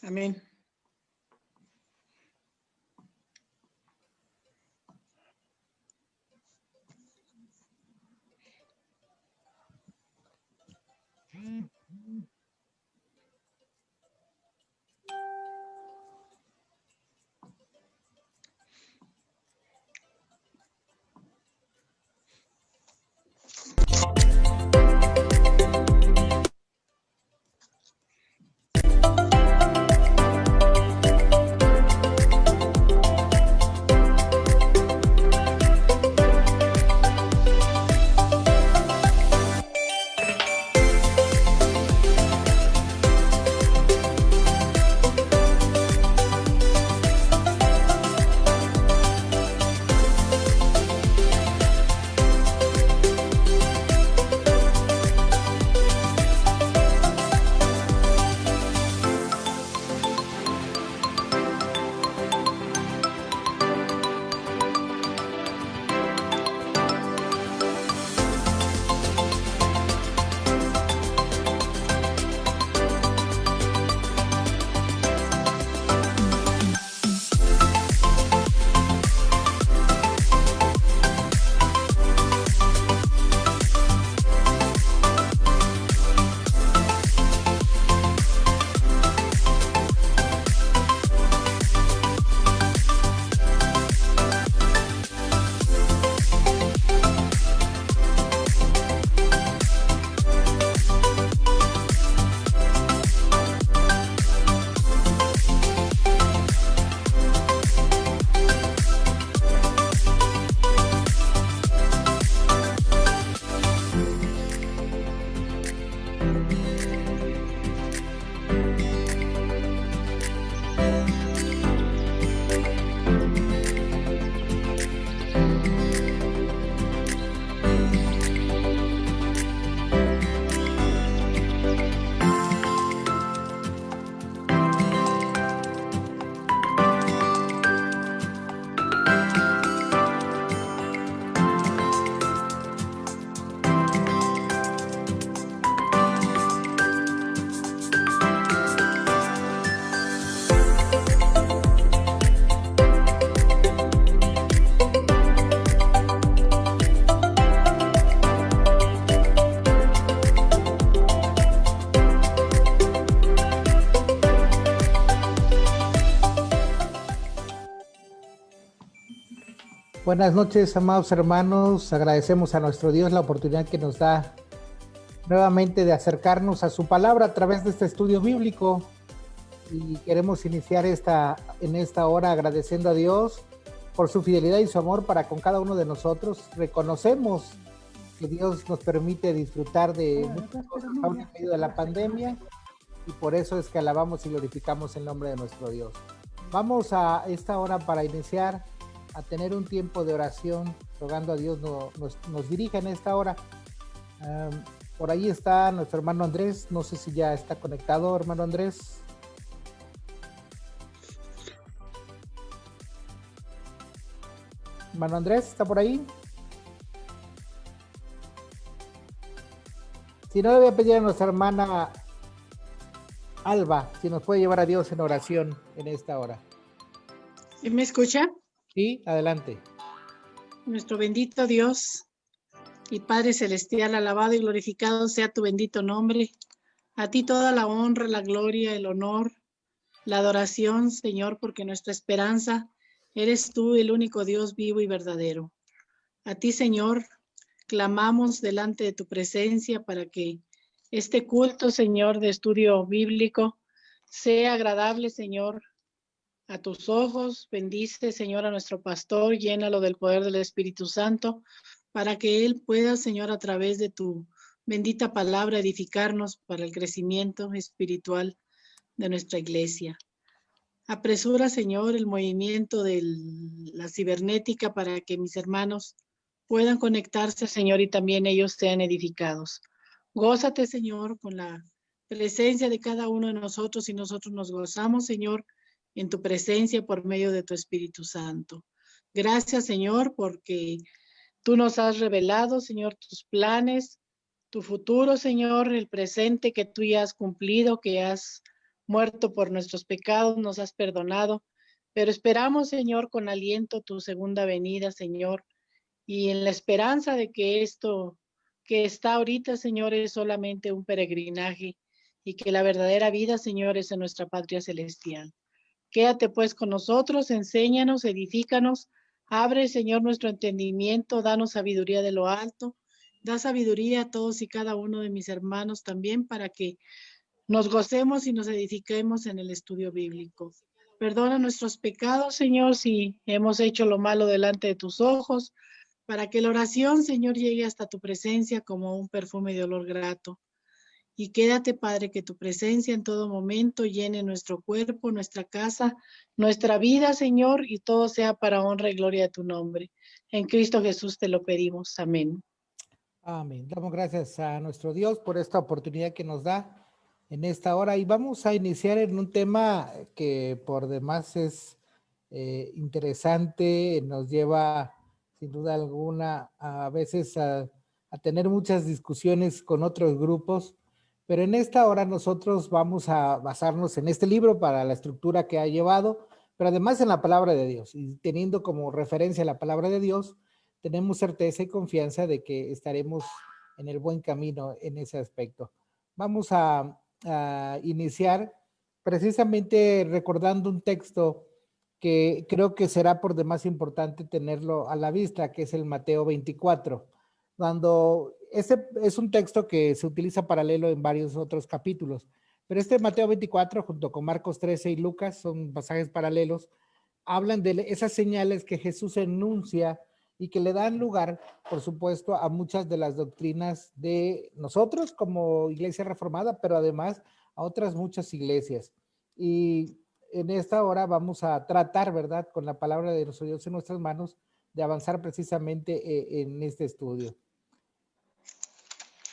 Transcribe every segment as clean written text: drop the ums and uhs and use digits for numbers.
Amén. Buenas noches, amados hermanos. Agradecemos a nuestro Dios la oportunidad que nos da nuevamente de acercarnos a su palabra a través de este estudio bíblico. Y queremos iniciar en esta hora agradeciendo a Dios por su fidelidad y su amor para con cada uno de nosotros. Reconocemos que Dios nos permite disfrutar de muchas cosas aún en medio de la pandemia, y por eso es que alabamos y glorificamos el nombre de nuestro Dios. Vamos a esta hora para iniciar a tener un tiempo de oración, rogando a Dios nos dirija en esta hora. Por ahí está nuestro hermano Andrés, no sé si ya está conectado, hermano Andrés. Hermano Andrés, ¿está por ahí? Si no, le voy a pedir a nuestra hermana Alba si nos puede llevar a Dios en oración en esta hora. ¿Me escucha? Sí, adelante. Nuestro bendito Dios y Padre Celestial, alabado y glorificado sea tu bendito nombre. A ti toda la honra, la gloria, el honor, la adoración, Señor, porque nuestra esperanza eres tú, el único Dios vivo y verdadero. A ti, Señor, clamamos delante de tu presencia para que este culto, Señor, de estudio bíblico sea agradable, Señor, a tus ojos. Bendice, Señor, a nuestro pastor, llénalo del poder del Espíritu Santo, para que él pueda, Señor, a través de tu bendita palabra, edificarnos para el crecimiento espiritual de nuestra iglesia. Apresura, Señor, el movimiento de la cibernética para que mis hermanos puedan conectarse, Señor, y también ellos sean edificados. Gózate, Señor, con la presencia de cada uno de nosotros, y nosotros nos gozamos, Señor, en tu presencia por medio de tu Espíritu Santo. Gracias, Señor, porque tú nos has revelado, Señor, tus planes, tu futuro, Señor, el presente que tú ya has cumplido, que has muerto por nuestros pecados, nos has perdonado, pero esperamos, Señor, con aliento tu segunda venida, Señor, y en la esperanza de que esto que está ahorita, Señor, es solamente un peregrinaje y que la verdadera vida, Señor, es en nuestra patria celestial. Quédate pues con nosotros, enséñanos, edifícanos, abre, Señor, nuestro entendimiento, danos sabiduría de lo alto, da sabiduría a todos y cada uno de mis hermanos también para que nos gocemos y nos edifiquemos en el estudio bíblico. Perdona nuestros pecados, Señor, si hemos hecho lo malo delante de tus ojos, para que la oración, Señor, llegue hasta tu presencia como un perfume de olor grato. Y quédate, Padre, que tu presencia en todo momento llene nuestro cuerpo, nuestra casa, nuestra vida, Señor, y todo sea para honra y gloria de tu nombre. En Cristo Jesús te lo pedimos. Amén. Amén. Damos gracias a nuestro Dios por esta oportunidad que nos da en esta hora y vamos a iniciar en un tema que por demás es interesante, nos lleva sin duda alguna a veces a tener muchas discusiones con otros grupos, pero en esta hora nosotros vamos a basarnos en este libro para la estructura que ha llevado, pero además en la palabra de Dios y teniendo como referencia la palabra de Dios, tenemos certeza y confianza de que estaremos en el buen camino en ese aspecto. Vamos a iniciar precisamente recordando un texto que creo que será por demás importante tenerlo a la vista, que es el Mateo 24, cuando ese es un texto que se utiliza paralelo en varios otros capítulos, pero este Mateo 24 junto con Marcos 13 y Lucas son pasajes paralelos, hablan de esas señales que Jesús enuncia y que le dan lugar, por supuesto, a muchas de las doctrinas de nosotros como Iglesia Reformada, pero además a otras muchas iglesias. Y en esta hora vamos a tratar, ¿verdad?, con la palabra de nuestro Dios en nuestras manos, de avanzar precisamente en este estudio.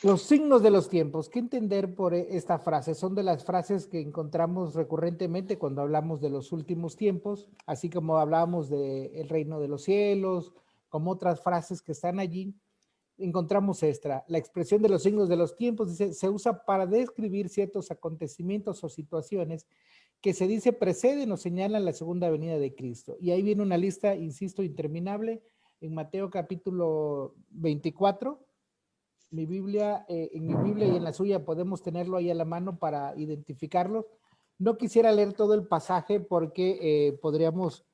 Los signos de los tiempos, ¿qué entender por esta frase? Son de las frases que encontramos recurrentemente cuando hablamos de los últimos tiempos, así como hablamos del reino de los cielos, como otras frases que están allí. Encontramos esta, la expresión de los signos de los tiempos, dice, se usa para describir ciertos acontecimientos o situaciones que se dice preceden o señalan la segunda venida de Cristo. Y ahí viene una lista, insisto, interminable, en Mateo capítulo 24, en mi Biblia y en la suya podemos tenerlo ahí a la mano para identificarlos. No quisiera leer todo el pasaje porque podríamos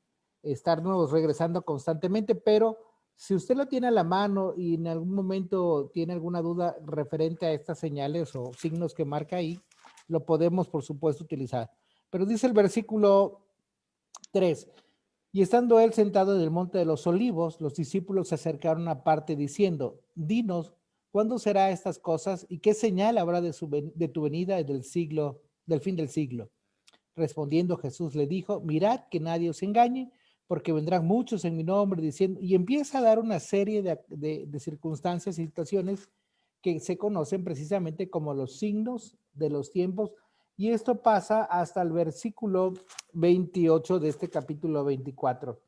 estarnos regresando constantemente, pero si usted lo tiene a la mano y en algún momento tiene alguna duda referente a estas señales o signos que marca ahí, lo podemos por supuesto utilizar. Pero dice el versículo 3, y estando él sentado en el monte de los olivos, los discípulos se acercaron aparte diciendo, dinos, ¿cuándo será estas cosas y qué señal habrá de tu venida del fin del siglo? Respondiendo Jesús le dijo, mirad que nadie os engañe, porque vendrán muchos en mi nombre diciendo, y empieza a dar una serie de circunstancias y situaciones que se conocen precisamente como los signos de los tiempos, y esto pasa hasta el versículo 28 de este capítulo 24.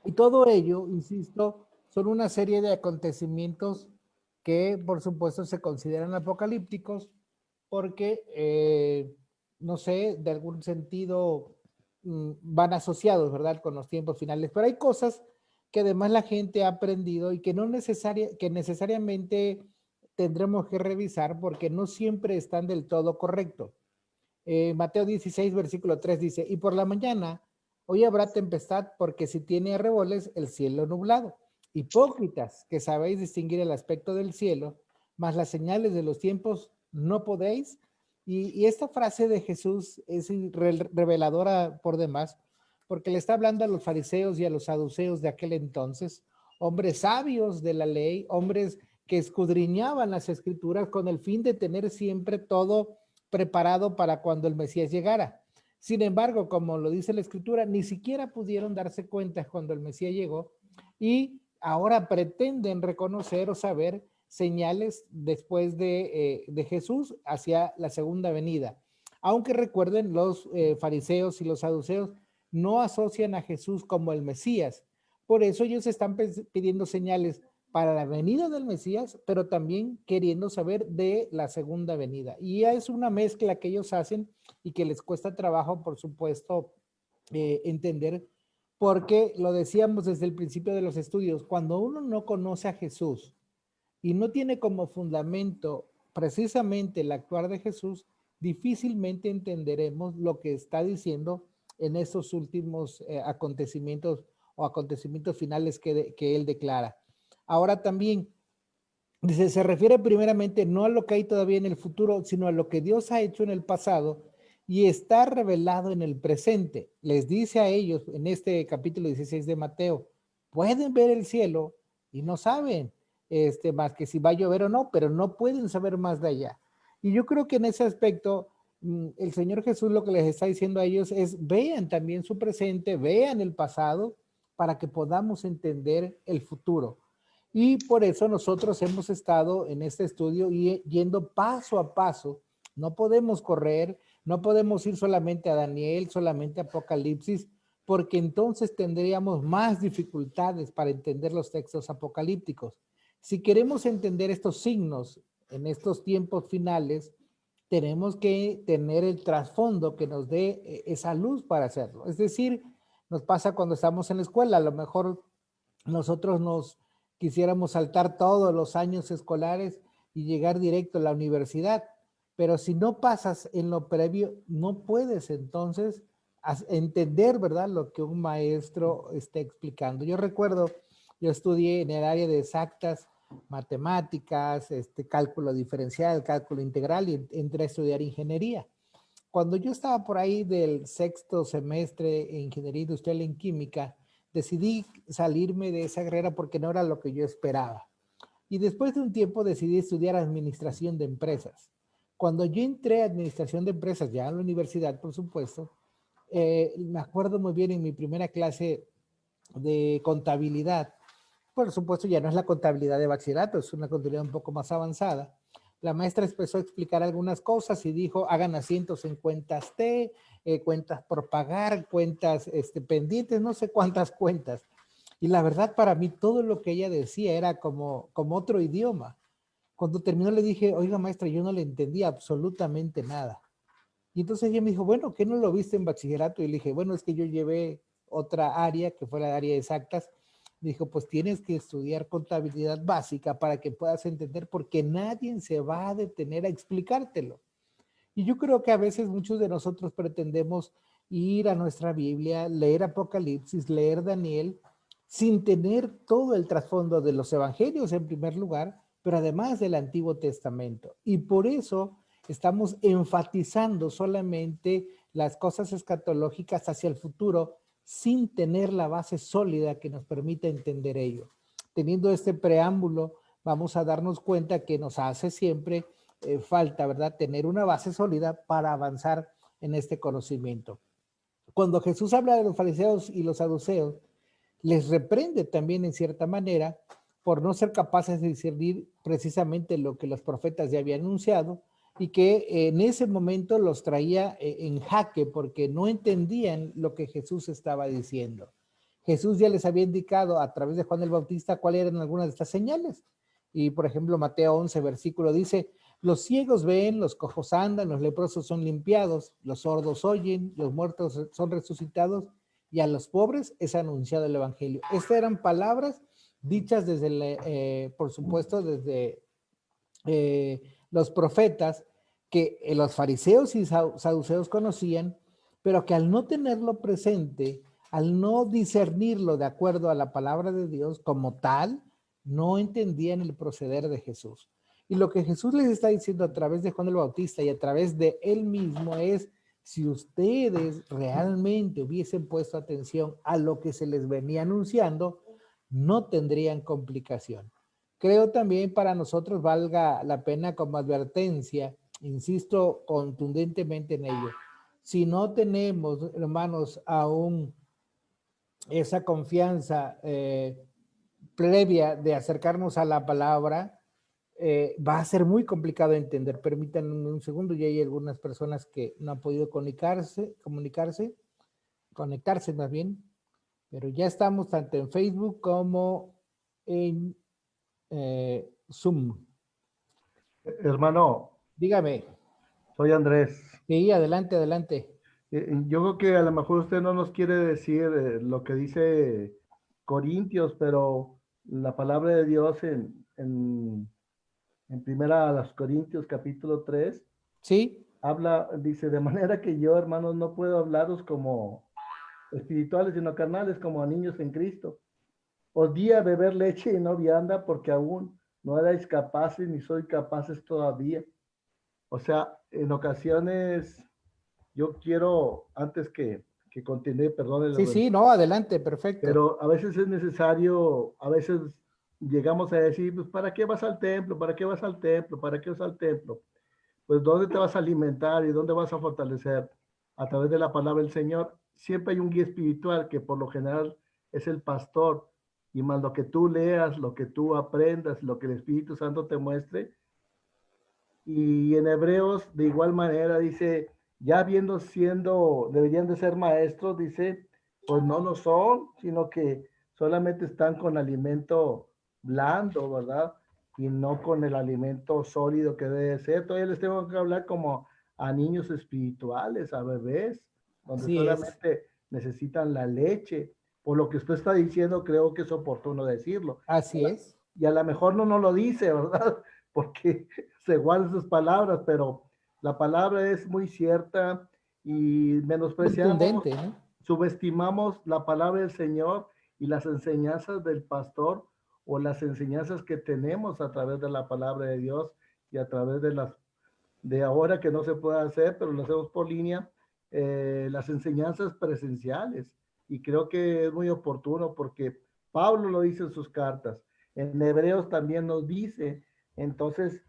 Y todo ello, insisto, son una serie de acontecimientos que por supuesto se consideran apocalípticos porque, no sé, de algún sentido van asociados, ¿verdad?, con los tiempos finales. Pero hay cosas que además la gente ha aprendido y que que necesariamente tendremos que revisar porque no siempre están del todo correctos. Mateo 16, versículo 3 dice, y por la mañana hoy habrá tempestad porque si tiene arreboles el cielo nublado. Hipócritas, que sabéis distinguir el aspecto del cielo, mas las señales de los tiempos no podéis. Y esta frase de Jesús es reveladora por demás, porque le está hablando a los fariseos y a los saduceos de aquel entonces, hombres sabios de la ley, hombres que escudriñaban las escrituras con el fin de tener siempre todo preparado para cuando el Mesías llegara. Sin embargo, como lo dice la escritura, ni siquiera pudieron darse cuenta cuando el Mesías llegó y ahora pretenden reconocer o saber señales después de Jesús hacia la segunda venida. Aunque recuerden, los fariseos y los saduceos no asocian a Jesús como el Mesías. Por eso ellos están pidiendo señales para la venida del Mesías, pero también queriendo saber de la segunda venida. Y ya es una mezcla que ellos hacen y que les cuesta trabajo, por supuesto, entender, porque lo decíamos desde el principio de los estudios, cuando uno no conoce a Jesús y no tiene como fundamento precisamente el actuar de Jesús, difícilmente entenderemos lo que está diciendo en estos últimos acontecimientos o acontecimientos finales que él declara. Ahora también, dice, se refiere primeramente no a lo que hay todavía en el futuro, sino a lo que Dios ha hecho en el pasado y está revelado en el presente. Les dice a ellos en este capítulo 16 de Mateo, pueden ver el cielo y no saben más que si va a llover o no, pero no pueden saber más de allá. Y yo creo que en ese aspecto, el Señor Jesús lo que les está diciendo a ellos es, vean también su presente, vean el pasado, para que podamos entender el futuro. Y por eso nosotros hemos estado en este estudio yendo paso a paso. No podemos correr, no podemos ir solamente a Daniel, solamente a Apocalipsis, porque entonces tendríamos más dificultades para entender los textos apocalípticos. Si queremos entender estos signos en estos tiempos finales, tenemos que tener el trasfondo que nos dé esa luz para hacerlo. Es decir, nos pasa cuando estamos en la escuela, a lo mejor nosotros nos quisiéramos saltar todos los años escolares y llegar directo a la universidad, pero si no pasas en lo previo, no puedes entonces entender, ¿verdad?, lo que un maestro está explicando. Yo recuerdo, yo estudié en el área de exactas, matemáticas, cálculo diferencial, cálculo integral, y entré a estudiar ingeniería. Cuando yo estaba por ahí del sexto semestre en ingeniería industrial en química, decidí salirme de esa carrera porque no era lo que yo esperaba. Y después de un tiempo decidí estudiar administración de empresas. Cuando yo entré a administración de empresas, ya en la universidad, por supuesto, me acuerdo muy bien en mi primera clase de contabilidad. Por supuesto, ya no es la contabilidad de bachillerato, es una contabilidad un poco más avanzada. La maestra empezó a explicar algunas cosas y dijo, hagan asientos en cuentas T, cuentas por pagar, cuentas pendientes, no sé cuántas cuentas. Y la verdad, para mí, todo lo que ella decía era como otro idioma. Cuando terminó le dije, oiga maestra, yo no le entendía absolutamente nada. Y entonces ella me dijo, bueno, ¿qué no lo viste en bachillerato? Y le dije, bueno, es que yo llevé otra área, que fue la área de exactas. Me dijo, pues tienes que estudiar contabilidad básica para que puedas entender, porque nadie se va a detener a explicártelo. Y yo creo que a veces muchos de nosotros pretendemos ir a nuestra Biblia, leer Apocalipsis, leer Daniel, sin tener todo el trasfondo de los evangelios en primer lugar, pero además del Antiguo Testamento. Y por eso estamos enfatizando solamente las cosas escatológicas hacia el futuro, sin tener la base sólida que nos permita entender ello. Teniendo este preámbulo, vamos a darnos cuenta que nos hace siempre falta, ¿verdad?, tener una base sólida para avanzar en este conocimiento. Cuando Jesús habla de los fariseos y los saduceos, les reprende también en cierta manera por no ser capaces de discernir precisamente lo que los profetas ya habían anunciado, y que en ese momento los traía en jaque porque no entendían lo que Jesús estaba diciendo. Jesús ya les había indicado a través de Juan el Bautista cuáles eran algunas de estas señales. Y por ejemplo, Mateo 11, versículo dice, los ciegos ven, los cojos andan, los leprosos son limpiados, los sordos oyen, los muertos son resucitados, y a los pobres es anunciado el evangelio. Estas eran palabras dichas desde, por supuesto, desde los profetas que los fariseos y saduceos conocían, pero que al no tenerlo presente, al no discernirlo de acuerdo a la palabra de Dios como tal, no entendían el proceder de Jesús. Y lo que Jesús les está diciendo a través de Juan el Bautista y a través de él mismo es, si ustedes realmente hubiesen puesto atención a lo que se les venía anunciando, no tendrían complicación. Creo también para nosotros valga la pena como advertencia, insisto contundentemente en ello. Si no tenemos, hermanos, aún esa confianza previa de acercarnos a la palabra, va a ser muy complicado entender. Permítanme un segundo, ya hay algunas personas que no han podido conectarse más bien, pero ya estamos tanto en Facebook como en Zoom. Hermano, Dígame. soy Andrés. Sí, adelante, adelante. Yo creo que a lo mejor usted no nos quiere decir lo que dice Corintios, pero la palabra de Dios en primera a los Corintios capítulo 3 Sí, habla, dice, de manera que yo, hermanos, no puedo hablaros como espirituales, sino carnales, como a niños en Cristo. Os di a beber leche y no vianda, porque aún no erais capaces, ni sois capaces todavía. O sea, en ocasiones yo quiero, antes que continúe, perdón, sí, no, adelante, perfecto. pero a veces es necesario, a veces llegamos a decir, pues, ¿para qué vas al templo? ¿Para qué vas al templo? ¿Para qué vas al templo? Pues, ¿dónde te vas a alimentar y dónde vas a fortalecer? A través de la palabra del Señor. Siempre hay un guía espiritual que por lo general es el pastor, y más lo que tú leas, lo que tú aprendas, lo que el Espíritu Santo te muestre. Y en Hebreos, de igual manera, dice, ya habiendo siendo, deberían de ser maestros, dice, pues no lo son, sino que solamente están con alimento blando, ¿verdad? Y no con el alimento sólido que debe ser. Todavía les tengo que hablar como a niños espirituales, a bebés, donde Así es, solamente necesitan la leche. Por lo que usted está diciendo, creo que es oportuno decirlo. así es. Y a lo mejor no nos lo dice, ¿verdad? Porque se guardan sus palabras, pero la palabra es muy cierta y menospreciamos, Contundente, ¿no? subestimamos la palabra del Señor y las enseñanzas del pastor o las enseñanzas que tenemos a través de la palabra de Dios y a través de las de ahora que no se puede hacer, pero lo hacemos por línea, las enseñanzas presenciales. Y creo que es muy oportuno porque Pablo lo dice en sus cartas, en Hebreos también nos dice, entonces,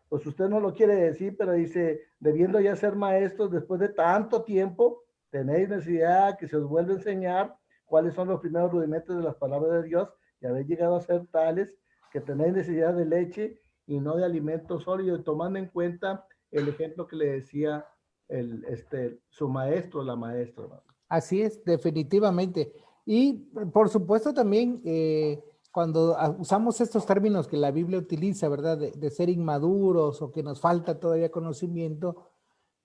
pues usted no lo quiere decir, pero dice, debiendo ya ser maestros después de tanto tiempo, tenéis necesidad que se os vuelva a enseñar cuáles son los primeros rudimentos de las palabras de Dios y habéis llegado a ser tales que tenéis necesidad de leche y no de alimento sólido, tomando en cuenta el ejemplo que le decía su maestro, la maestra, ¿no? Así es, definitivamente. Y por supuesto también cuando usamos estos términos que la Biblia utiliza, ¿verdad? De ser inmaduros o que nos falta todavía conocimiento,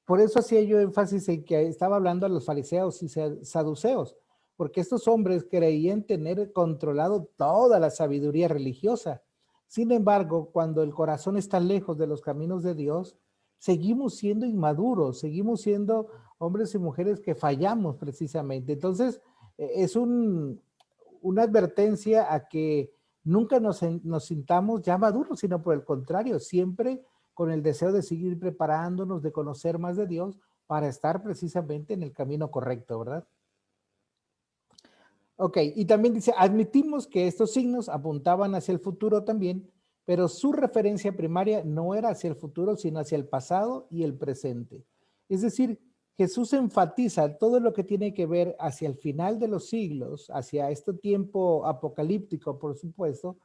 por eso hacía yo énfasis en que estaba hablando a los fariseos y saduceos, porque estos hombres creían tener controlado toda la sabiduría religiosa. Sin embargo, cuando el corazón está lejos de los caminos de Dios, seguimos siendo inmaduros, seguimos siendo hombres y mujeres que fallamos precisamente. Entonces, es una advertencia a que nunca nos sintamos ya maduros, sino por el contrario, siempre con el deseo de seguir preparándonos, de conocer más de Dios para estar precisamente en el camino correcto, ¿verdad? Ok, y también dice, admitimos que estos signos apuntaban hacia el futuro también, pero su referencia primaria no era hacia el futuro, sino hacia el pasado y el presente. Es decir, Jesús enfatiza todo lo que tiene que ver hacia el final de los siglos, hacia este tiempo apocalíptico, por supuesto,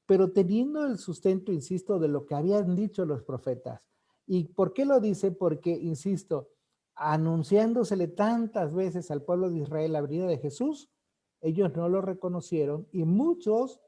pero teniendo el sustento, insisto, de lo que habían dicho los profetas. ¿Y por qué lo dice? Porque, insisto, anunciándosele tantas veces al pueblo de Israel la venida de Jesús, ellos no lo reconocieron y muchos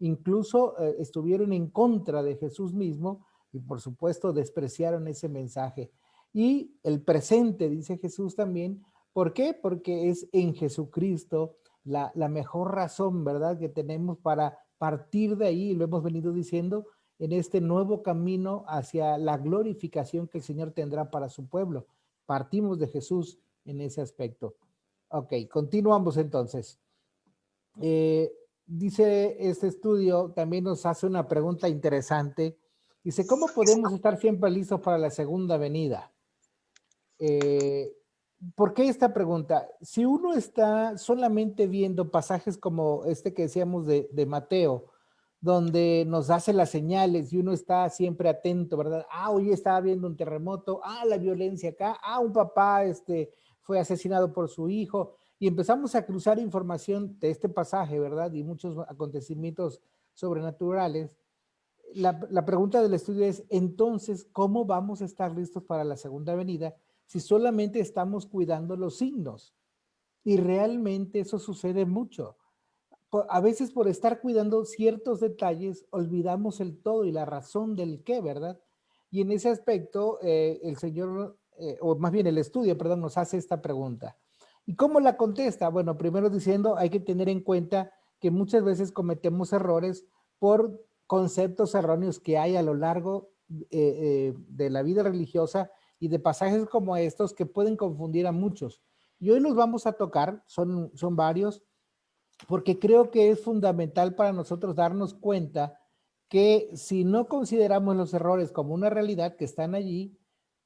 incluso estuvieron en contra de Jesús mismo y por supuesto despreciaron ese mensaje. Y el presente, dice Jesús también, ¿por qué? Porque es en Jesucristo la mejor razón, ¿verdad? Que tenemos para partir de ahí, lo hemos venido diciendo, en este nuevo camino hacia la glorificación que el Señor tendrá para su pueblo. Partimos de Jesús en ese aspecto. Ok, continuamos entonces. Dice este estudio, también nos hace una pregunta interesante. Dice, ¿cómo podemos estar siempre listos para la segunda venida? ¿Por qué esta pregunta? Si uno está solamente viendo pasajes como este que decíamos de Mateo, donde nos hace las señales y uno está siempre atento, ¿verdad? Hoy estaba viendo un terremoto, la violencia acá, un papá fue asesinado por su hijo, y empezamos a cruzar información de este pasaje, ¿verdad? Y muchos acontecimientos sobrenaturales. La pregunta del estudio es, entonces, ¿cómo vamos a estar listos para la segunda venida si solamente estamos cuidando los signos? Y realmente eso sucede mucho. a veces por estar cuidando ciertos detalles, olvidamos el todo y la razón del qué, ¿verdad? Y en ese aspecto, el Señor, o más bien el estudio, perdón, nos hace esta pregunta. ¿Y cómo la contesta? Bueno, primero diciendo, hay que tener en cuenta que muchas veces cometemos errores por conceptos erróneos que hay a lo largo de la vida religiosa y de pasajes como estos que pueden confundir a muchos. Y hoy los vamos a tocar, son varios, porque creo que es fundamental para nosotros darnos cuenta que si no consideramos los errores como una realidad que están allí,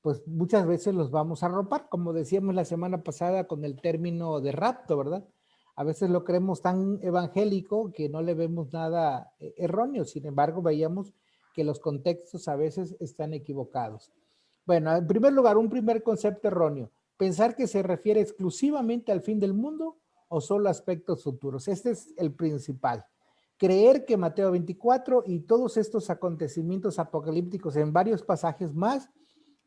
pues muchas veces los vamos a arropar, como decíamos la semana pasada con el término de rapto, ¿verdad? A veces lo creemos tan evangélico que no le vemos nada erróneo, sin embargo veíamos que los contextos a veces están equivocados. Bueno, en primer lugar, un primer concepto erróneo, pensar que se refiere exclusivamente al fin del mundo o solo aspectos futuros. Este es el principal. Creer que Mateo 24 y todos estos acontecimientos apocalípticos en varios pasajes más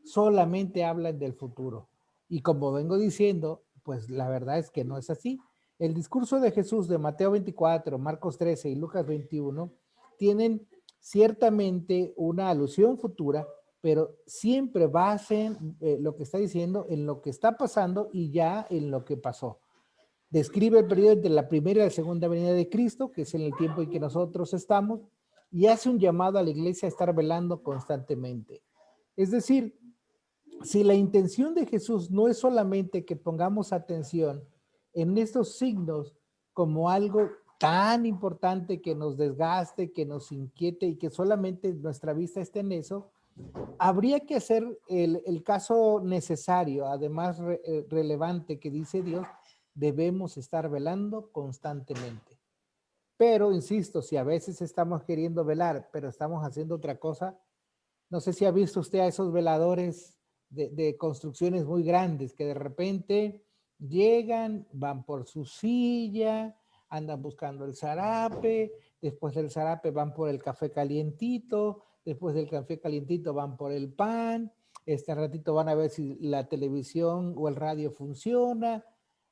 solamente hablan del futuro. Y como vengo diciendo, pues la verdad es que no es así. El discurso de Jesús de Mateo 24, Marcos 13 y Lucas 21 tienen ciertamente una alusión futura, pero siempre basen lo que está diciendo en lo que está pasando y ya en lo que pasó. Describe el periodo entre la primera y la segunda venida de Cristo, que es en el tiempo en que nosotros estamos, y hace un llamado a la iglesia a estar velando constantemente. Es decir, si la intención de Jesús no es solamente que pongamos atención en estos signos como algo tan importante que nos desgaste, que nos inquiete y que solamente nuestra vista esté en eso, habría que hacer el caso necesario, además relevante que dice Dios, debemos estar velando constantemente. Pero, insisto, si a veces estamos queriendo velar, pero estamos haciendo otra cosa, no sé si ha visto usted a esos veladores de construcciones muy grandes que de repente llegan, van por su silla, andan buscando el zarape, después del zarape van por el café calientito, después del café calientito van por el pan, este ratito van a ver si la televisión o el radio funciona.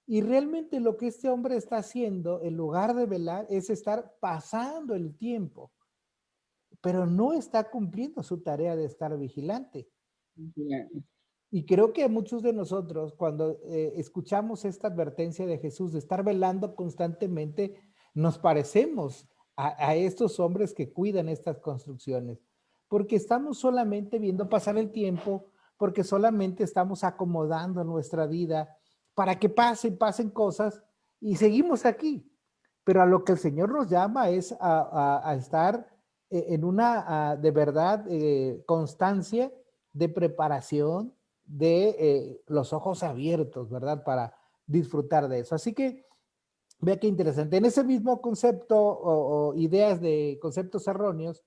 Y realmente lo que este hombre está haciendo, en lugar de velar, es estar pasando el tiempo, pero no está cumpliendo su tarea de estar vigilante. Y creo que a muchos de nosotros, cuando escuchamos esta advertencia de Jesús de estar velando constantemente, nos parecemos a estos hombres que cuidan estas construcciones, porque estamos solamente viendo pasar el tiempo, porque solamente estamos acomodando nuestra vida para que pasen cosas y seguimos aquí. Pero a lo que el Señor nos llama es a estar en una, de verdad, constancia de preparación, de los ojos abiertos, ¿verdad? Para disfrutar de eso. Así que, vea qué interesante. En ese mismo concepto o ideas de conceptos erróneos,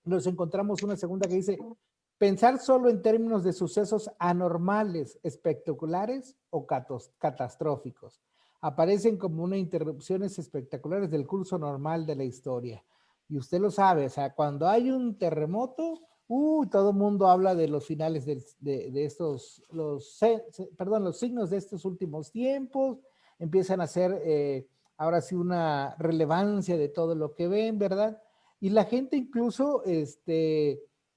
nos encontramos una segunda que dice, pensar solo en términos de sucesos anormales, espectaculares o catastróficos. Aparecen como unas interrupciones espectaculares del curso normal de la historia. Y usted lo sabe, o sea, cuando hay un terremoto, todo el mundo habla de los finales de estos, los signos de estos últimos tiempos, empiezan a hacer ahora sí una relevancia de todo lo que ven, ¿verdad? Y la gente incluso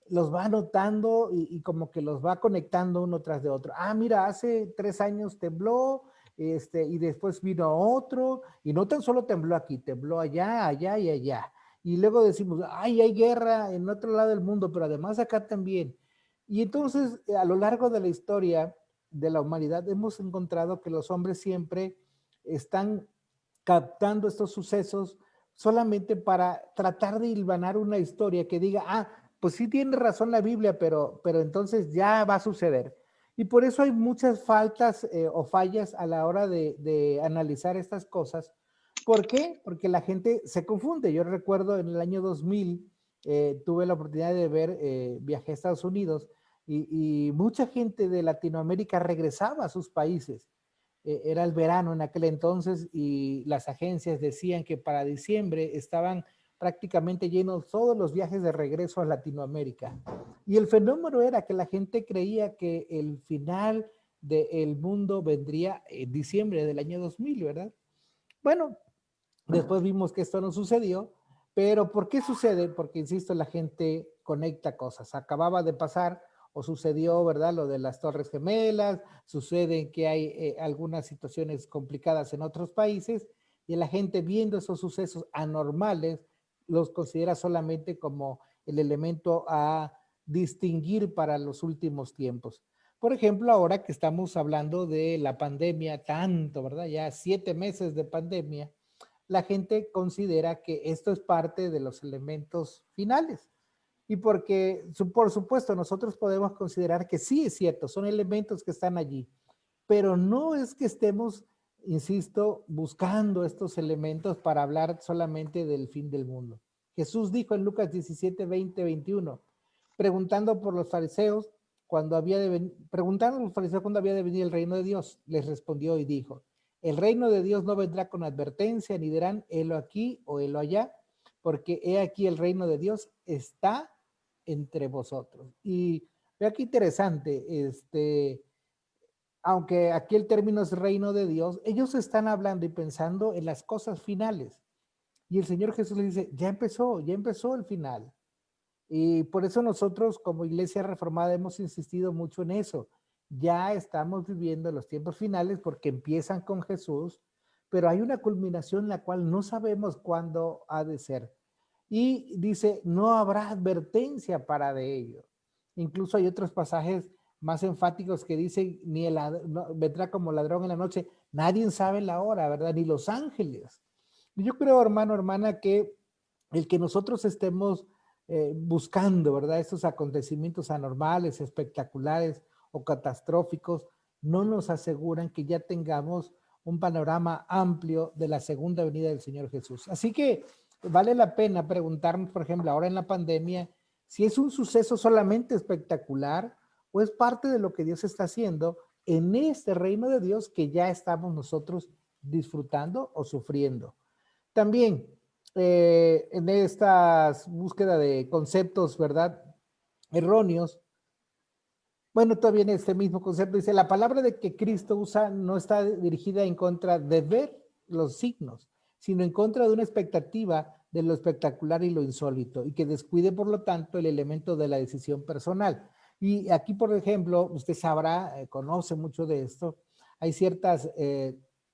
los va anotando y como que los va conectando uno tras de otro. Ah, mira, hace 3 años tembló, y después vino otro, y no tan solo tembló aquí, tembló allá, allá y allá. Y luego decimos, ay, hay guerra en otro lado del mundo, pero además acá también. Y entonces, a lo largo de la historia de la humanidad, hemos encontrado que los hombres siempre están captando estos sucesos solamente para tratar de hilvanar una historia que diga, pues sí tiene razón la Biblia, pero entonces ya va a suceder. Y por eso hay muchas faltas o fallas a la hora de analizar estas cosas. ¿Por qué? Porque la gente se confunde. Yo recuerdo en el año 2000, tuve la oportunidad de ver, viajé a Estados Unidos y mucha gente de Latinoamérica regresaba a sus países. Era el verano en aquel entonces y las agencias decían que para diciembre estaban prácticamente llenos todos los viajes de regreso a Latinoamérica. Y el fenómeno era que la gente creía que el final del mundo vendría en diciembre del año 2000, ¿verdad? Bueno, Después vimos que esto no sucedió, pero ¿por qué sucede? Porque, insisto, la gente conecta cosas. Acababa de pasar o sucedió, ¿verdad? Lo de las Torres Gemelas, sucede que hay algunas situaciones complicadas en otros países y la gente viendo esos sucesos anormales los considera solamente como el elemento a distinguir para los últimos tiempos. Por ejemplo, ahora que estamos hablando de la pandemia tanto, ¿verdad? Ya 7 meses de pandemia, la gente considera que esto es parte de los elementos finales. Y porque, por supuesto, nosotros podemos considerar que sí es cierto, son elementos que están allí, pero no es que estemos, insisto, buscando estos elementos para hablar solamente del fin del mundo. Jesús dijo en Lucas 17, 20, 21, preguntando por los fariseos cuando había de preguntando a los fariseos cuándo había de venir el reino de Dios, les respondió y dijo, el reino de Dios no vendrá con advertencia, ni dirán, helo aquí o helo allá, porque he aquí el reino de Dios está entre vosotros. Y vea qué interesante, aunque aquí el término es reino de Dios, ellos están hablando y pensando en las cosas finales. Y el Señor Jesús les dice, ya empezó el final. Y por eso nosotros como Iglesia Reformada hemos insistido mucho en eso. Ya estamos viviendo los tiempos finales porque empiezan con Jesús, pero hay una culminación la cual no sabemos cuándo ha de ser. Y dice, no habrá advertencia para de ello. Incluso hay otros pasajes más enfáticos que dicen, ni el no, vendrá como ladrón en la noche, nadie sabe la hora, ¿verdad? Ni los ángeles. Yo creo, hermano, hermana, que el que nosotros estemos buscando, ¿verdad? Estos acontecimientos anormales, espectaculares o catastróficos, no nos aseguran que ya tengamos un panorama amplio de la segunda venida del Señor Jesús. Así que vale la pena preguntarnos, por ejemplo, ahora en la pandemia, si es un suceso solamente espectacular o es parte de lo que Dios está haciendo en este reino de Dios que ya estamos nosotros disfrutando o sufriendo. También en esta búsqueda de conceptos, ¿verdad? Erróneos. Bueno, todavía en este mismo concepto dice, la palabra de que Cristo usa no está dirigida en contra de ver los signos, sino en contra de una expectativa de lo espectacular y lo insólito, y que descuide, por lo tanto, el elemento de la decisión personal. Y aquí, por ejemplo, usted sabrá, conoce mucho de esto, hay ciertas,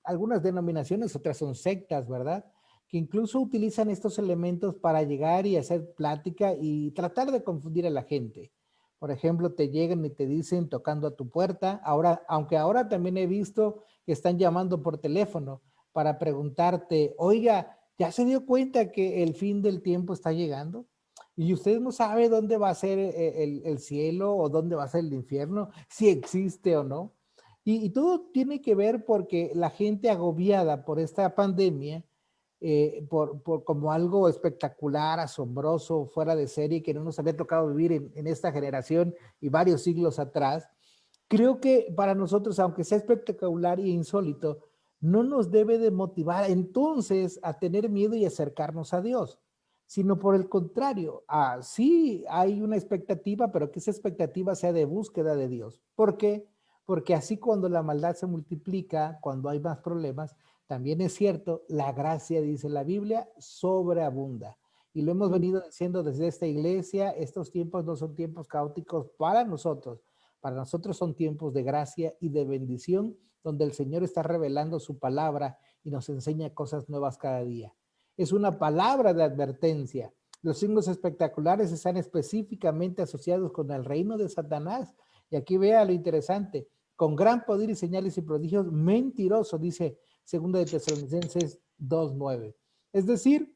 algunas denominaciones, otras son sectas, ¿verdad?, que incluso utilizan estos elementos para llegar y hacer plática y tratar de confundir a la gente. Por ejemplo, te llegan y te dicen tocando a tu puerta. Ahora, aunque ahora también he visto que están llamando por teléfono para preguntarte, oiga, ¿ya se dio cuenta que el fin del tiempo está llegando? Y usted no sabe dónde va a ser el cielo o dónde va a ser el infierno, si existe o no. Y todo tiene que ver porque la gente agobiada por esta pandemia, por como algo espectacular, asombroso, fuera de serie, que no nos había tocado vivir en esta generación y varios siglos atrás, creo que para nosotros, aunque sea espectacular e insólito, no nos debe de motivar entonces a tener miedo y acercarnos a Dios, sino por el contrario, sí hay una expectativa, pero que esa expectativa sea de búsqueda de Dios. ¿Por qué? Porque así cuando la maldad se multiplica, cuando hay más problemas, también es cierto, la gracia, dice la Biblia, sobreabunda. Y lo hemos venido diciendo desde esta iglesia, estos tiempos no son tiempos caóticos para nosotros son tiempos de gracia y de bendición, donde el Señor está revelando su palabra y nos enseña cosas nuevas cada día. Es una palabra de advertencia. Los signos espectaculares están específicamente asociados con el reino de Satanás. Y aquí vea lo interesante, con gran poder y señales y prodigios, mentiroso, dice 2 de Tesalonicenses 2:9. Es decir,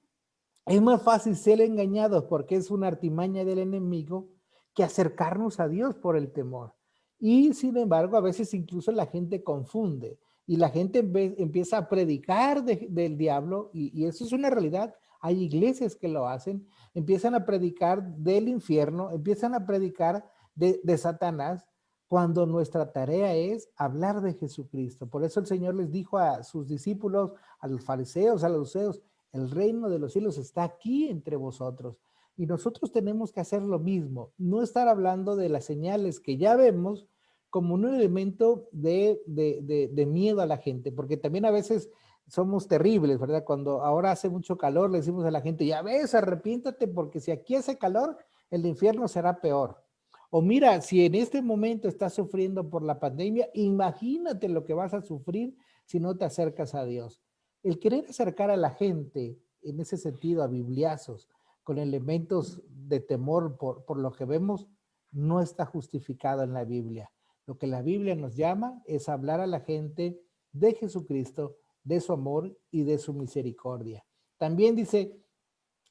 es más fácil ser engañados porque es una artimaña del enemigo que acercarnos a Dios por el temor. Y sin embargo, a veces incluso la gente confunde y la gente empieza a predicar del diablo y eso es una realidad. Hay iglesias que lo hacen, empiezan a predicar del infierno, empiezan a predicar de Satanás, cuando nuestra tarea es hablar de Jesucristo. Por eso el Señor les dijo a sus discípulos, a los fariseos, a los saduceos, el reino de los cielos está aquí entre vosotros. Y nosotros tenemos que hacer lo mismo, no estar hablando de las señales que ya vemos como un elemento de miedo a la gente, porque también a veces somos terribles, ¿verdad? Cuando ahora hace mucho calor, le decimos a la gente, ya ves, arrepiéntate, porque si aquí hace calor, el infierno será peor. O mira, si en este momento estás sufriendo por la pandemia, imagínate lo que vas a sufrir si no te acercas a Dios. El querer acercar a la gente, en ese sentido, a bibliazos, con elementos de temor por lo que vemos, no está justificado en la Biblia. Lo que la Biblia nos llama es hablar a la gente de Jesucristo, de su amor y de su misericordia. También dice,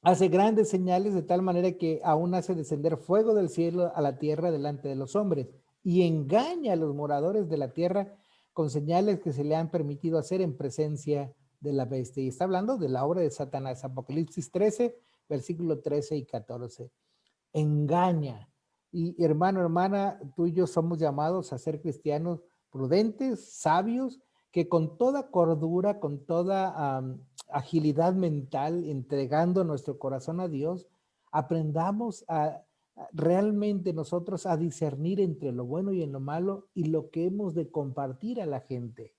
hace grandes señales de tal manera que aún hace descender fuego del cielo a la tierra delante de los hombres y engaña a los moradores de la tierra con señales que se le han permitido hacer en presencia de la bestia. Y está hablando de la obra de Satanás, Apocalipsis 13, versículo 13 y 14. Engaña. Y hermano, hermana, tú y yo somos llamados a ser cristianos prudentes, sabios, que con toda cordura, con toda agilidad mental, entregando nuestro corazón a Dios, aprendamos realmente nosotros a discernir entre lo bueno y en lo malo y lo que hemos de compartir a la gente.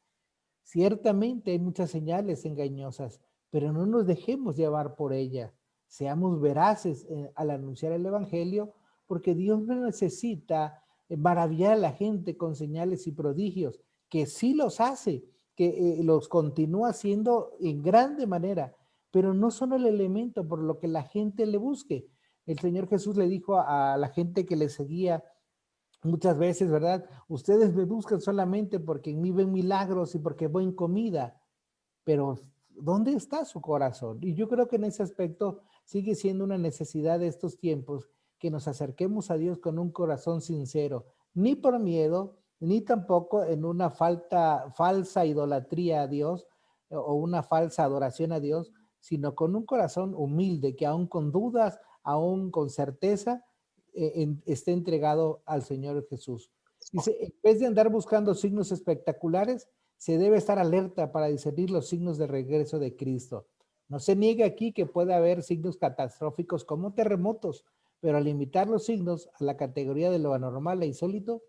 Ciertamente hay muchas señales engañosas, pero no nos dejemos llevar por ellas. Seamos veraces al anunciar el Evangelio, porque Dios no necesita maravillar a la gente con señales y prodigios, que sí los hace, que los continúa haciendo en grande manera, pero no son el elemento por lo que la gente le busque. El Señor Jesús le dijo a la gente que le seguía muchas veces, ¿verdad? Ustedes me buscan solamente porque en mí ven milagros y porque ven comida, pero ¿dónde está su corazón? Y yo creo que en ese aspecto sigue siendo una necesidad de estos tiempos que nos acerquemos a Dios con un corazón sincero, ni por miedo, ni tampoco en una falsa idolatría a Dios o una falsa adoración a Dios, sino con un corazón humilde que aún con dudas, aún con certeza, esté entregado al Señor Jesús. Dice, en vez de andar buscando signos espectaculares, se debe estar alerta para discernir los signos de regreso de Cristo. No se niega aquí que puede haber signos catastróficos como terremotos, pero al limitar los signos a la categoría de lo anormal e insólito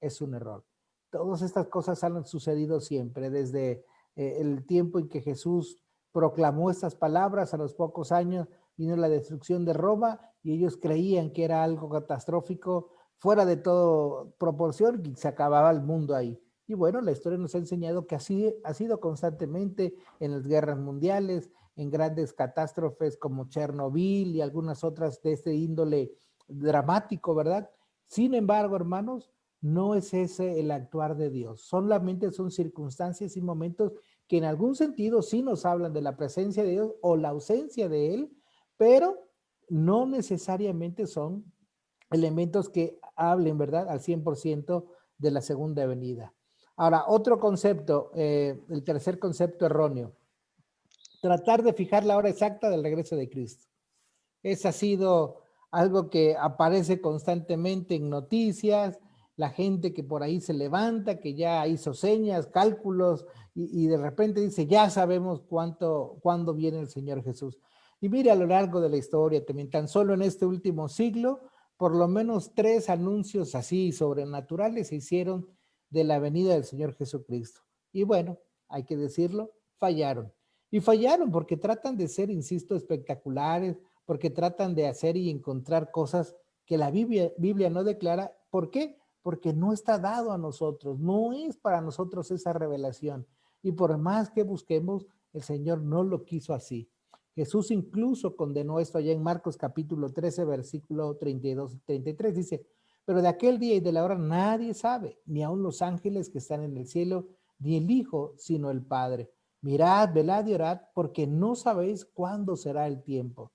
es un error. Todas estas cosas han sucedido siempre, desde el tiempo en que Jesús proclamó estas palabras, a los pocos años vino la destrucción de Roma y ellos creían que era algo catastrófico, fuera de todo proporción, y se acababa el mundo ahí. Y bueno, la historia nos ha enseñado que así ha sido constantemente en las guerras mundiales, en grandes catástrofes como Chernobyl y algunas otras de este índole dramático, ¿verdad? Sin embargo, hermanos, no es ese el actuar de Dios. Solamente son circunstancias y momentos que en algún sentido sí nos hablan de la presencia de Dios o la ausencia de Él, pero no necesariamente son elementos que hablen, ¿verdad?, al 100% de la segunda venida. Ahora, otro concepto, el tercer concepto erróneo, tratar de fijar la hora exacta del regreso de Cristo. Ese ha sido algo que aparece constantemente en noticias, la gente que por ahí se levanta, que ya hizo señas, cálculos, y de repente dice, ya sabemos cuándo viene el Señor Jesús. Y mire, a lo largo de la historia, también tan solo en este último siglo, por lo menos 3 anuncios así sobrenaturales se hicieron de la venida del Señor Jesucristo. Y bueno, hay que decirlo, fallaron. Y fallaron porque tratan de ser, insisto, espectaculares, porque tratan de hacer y encontrar cosas que la Biblia no declara. ¿Por qué? Porque no está dado a nosotros, no es para nosotros esa revelación. Y por más que busquemos, el Señor no lo quiso así. Jesús incluso condenó esto allá en Marcos capítulo 13, versículo 32 y 33. Dice, pero de aquel día y de la hora nadie sabe, ni aun los ángeles que están en el cielo, ni el Hijo, sino el Padre. Mirad, velad y orad, porque no sabéis cuándo será el tiempo.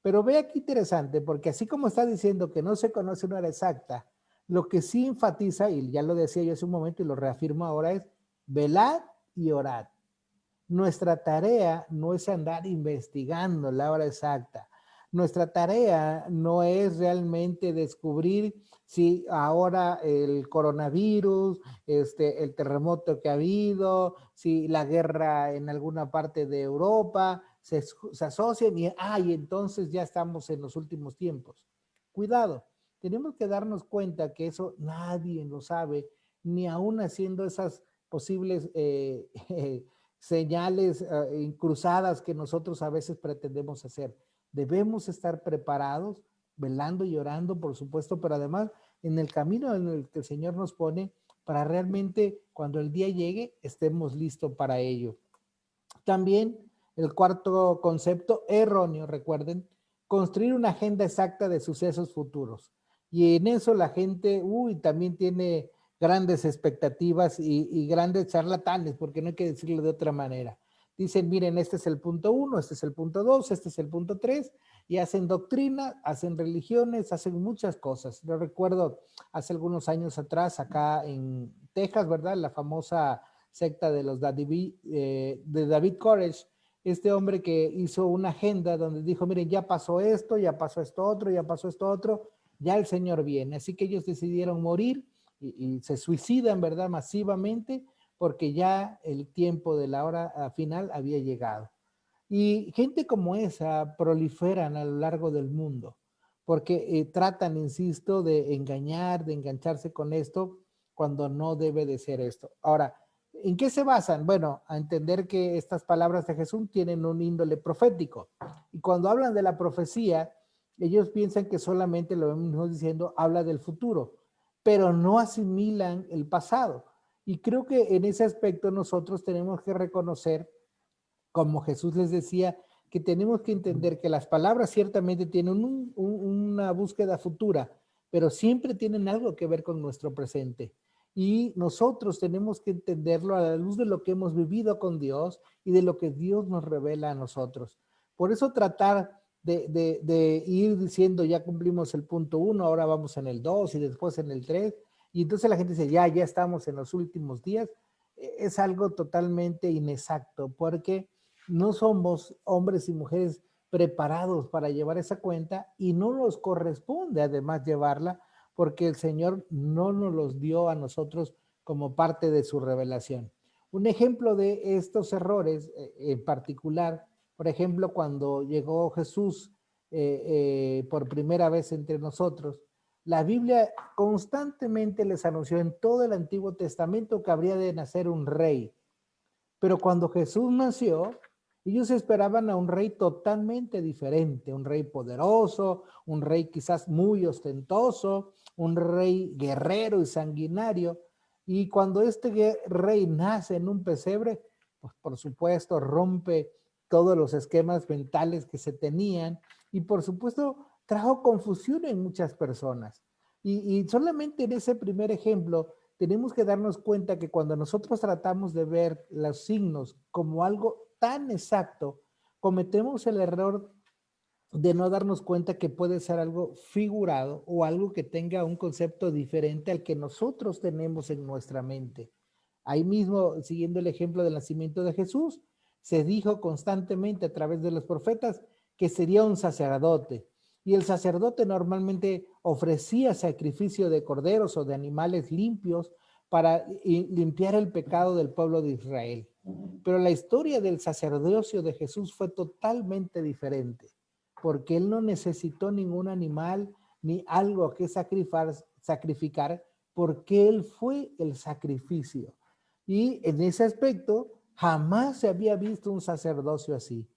Pero vea qué interesante, porque así como está diciendo que no se conoce una hora exacta, lo que sí enfatiza, y ya lo decía yo hace un momento y lo reafirmo ahora, es velad y orad. Nuestra tarea no es andar investigando la hora exacta. Nuestra tarea no es realmente descubrir si ahora el coronavirus, el terremoto que ha habido, si la guerra en alguna parte de Europa se asocian y entonces ya estamos en los últimos tiempos. Cuidado, tenemos que darnos cuenta que eso nadie lo sabe, ni aún haciendo esas posibles señales cruzadas que nosotros a veces pretendemos hacer. Debemos estar preparados, velando y orando, por supuesto, pero además en el camino en el que el Señor nos pone, para realmente cuando el día llegue estemos listos para ello. También el cuarto concepto erróneo, recuerden, construir una agenda exacta de sucesos futuros. Y en eso la gente, también tiene grandes expectativas y grandes charlatanes, porque no hay que decirlo de otra manera. Dicen, miren, este es el punto 1, este es el punto 2, este es el punto 3, y hacen doctrina, hacen religiones, hacen muchas cosas. Yo recuerdo hace algunos años atrás, acá en Texas, ¿verdad? La famosa secta de los de David Koresh, este hombre que hizo una agenda donde dijo, miren, ya pasó esto, ya pasó esto otro, ya pasó esto otro, ya el Señor viene. Así que ellos decidieron morir y se suicidan, ¿verdad? Masivamente, porque ya el tiempo de la hora final había llegado. Y gente como esa proliferan a lo largo del mundo, porque tratan, insisto, de engañar, de engancharse con esto, cuando no debe de ser esto. Ahora, ¿en qué se basan? Bueno, a entender que estas palabras de Jesús tienen un índole profético. Y cuando hablan de la profecía, ellos piensan que solamente, lo vemos diciendo, habla del futuro, pero no asimilan el pasado. Y creo que en ese aspecto nosotros tenemos que reconocer, como Jesús les decía, que tenemos que entender que las palabras ciertamente tienen una búsqueda futura, pero siempre tienen algo que ver con nuestro presente. Y nosotros tenemos que entenderlo a la luz de lo que hemos vivido con Dios y de lo que Dios nos revela a nosotros. Por eso tratar de ir diciendo, ya cumplimos el punto 1, ahora vamos en el 2 y después en el 3, y entonces la gente dice, ya estamos en los últimos días, es algo totalmente inexacto, porque no somos hombres y mujeres preparados para llevar esa cuenta y no nos corresponde además llevarla, porque el Señor no nos los dio a nosotros como parte de su revelación. Un ejemplo de estos errores en particular, por ejemplo, cuando llegó Jesús por primera vez entre nosotros, la Biblia constantemente les anunció en todo el Antiguo Testamento que habría de nacer un rey. Pero cuando Jesús nació, ellos esperaban a un rey totalmente diferente, un rey poderoso, un rey quizás muy ostentoso, un rey guerrero y sanguinario. Y cuando este rey nace en un pesebre, pues por supuesto rompe todos los esquemas mentales que se tenían y por supuesto trajo confusión en muchas personas. Y solamente en ese primer ejemplo tenemos que darnos cuenta que cuando nosotros tratamos de ver los signos como algo tan exacto, cometemos el error de no darnos cuenta que puede ser algo figurado o algo que tenga un concepto diferente al que nosotros tenemos en nuestra mente. Ahí mismo, siguiendo el ejemplo del nacimiento de Jesús, se dijo constantemente a través de los profetas que sería un sacerdote. Y el sacerdote normalmente ofrecía sacrificio de corderos o de animales limpios para limpiar el pecado del pueblo de Israel. Pero la historia del sacerdocio de Jesús fue totalmente diferente, porque él no necesitó ningún animal ni algo que sacrificar, porque él fue el sacrificio. Y en ese aspecto, jamás se había visto un sacerdocio así.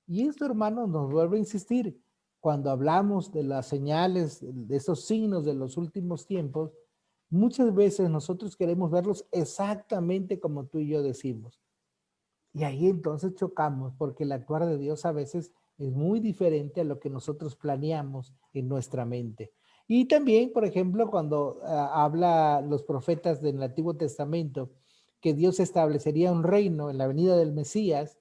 Y esto, hermanos, nos vuelve a insistir. Cuando hablamos de las señales, de esos signos de los últimos tiempos, muchas veces nosotros queremos verlos exactamente como tú y yo decimos. Y ahí entonces chocamos, porque el actuar de Dios a veces es muy diferente a lo que nosotros planeamos en nuestra mente. Y también, por ejemplo, cuando habla los profetas del Antiguo Testamento, que Dios establecería un reino en la venida del Mesías,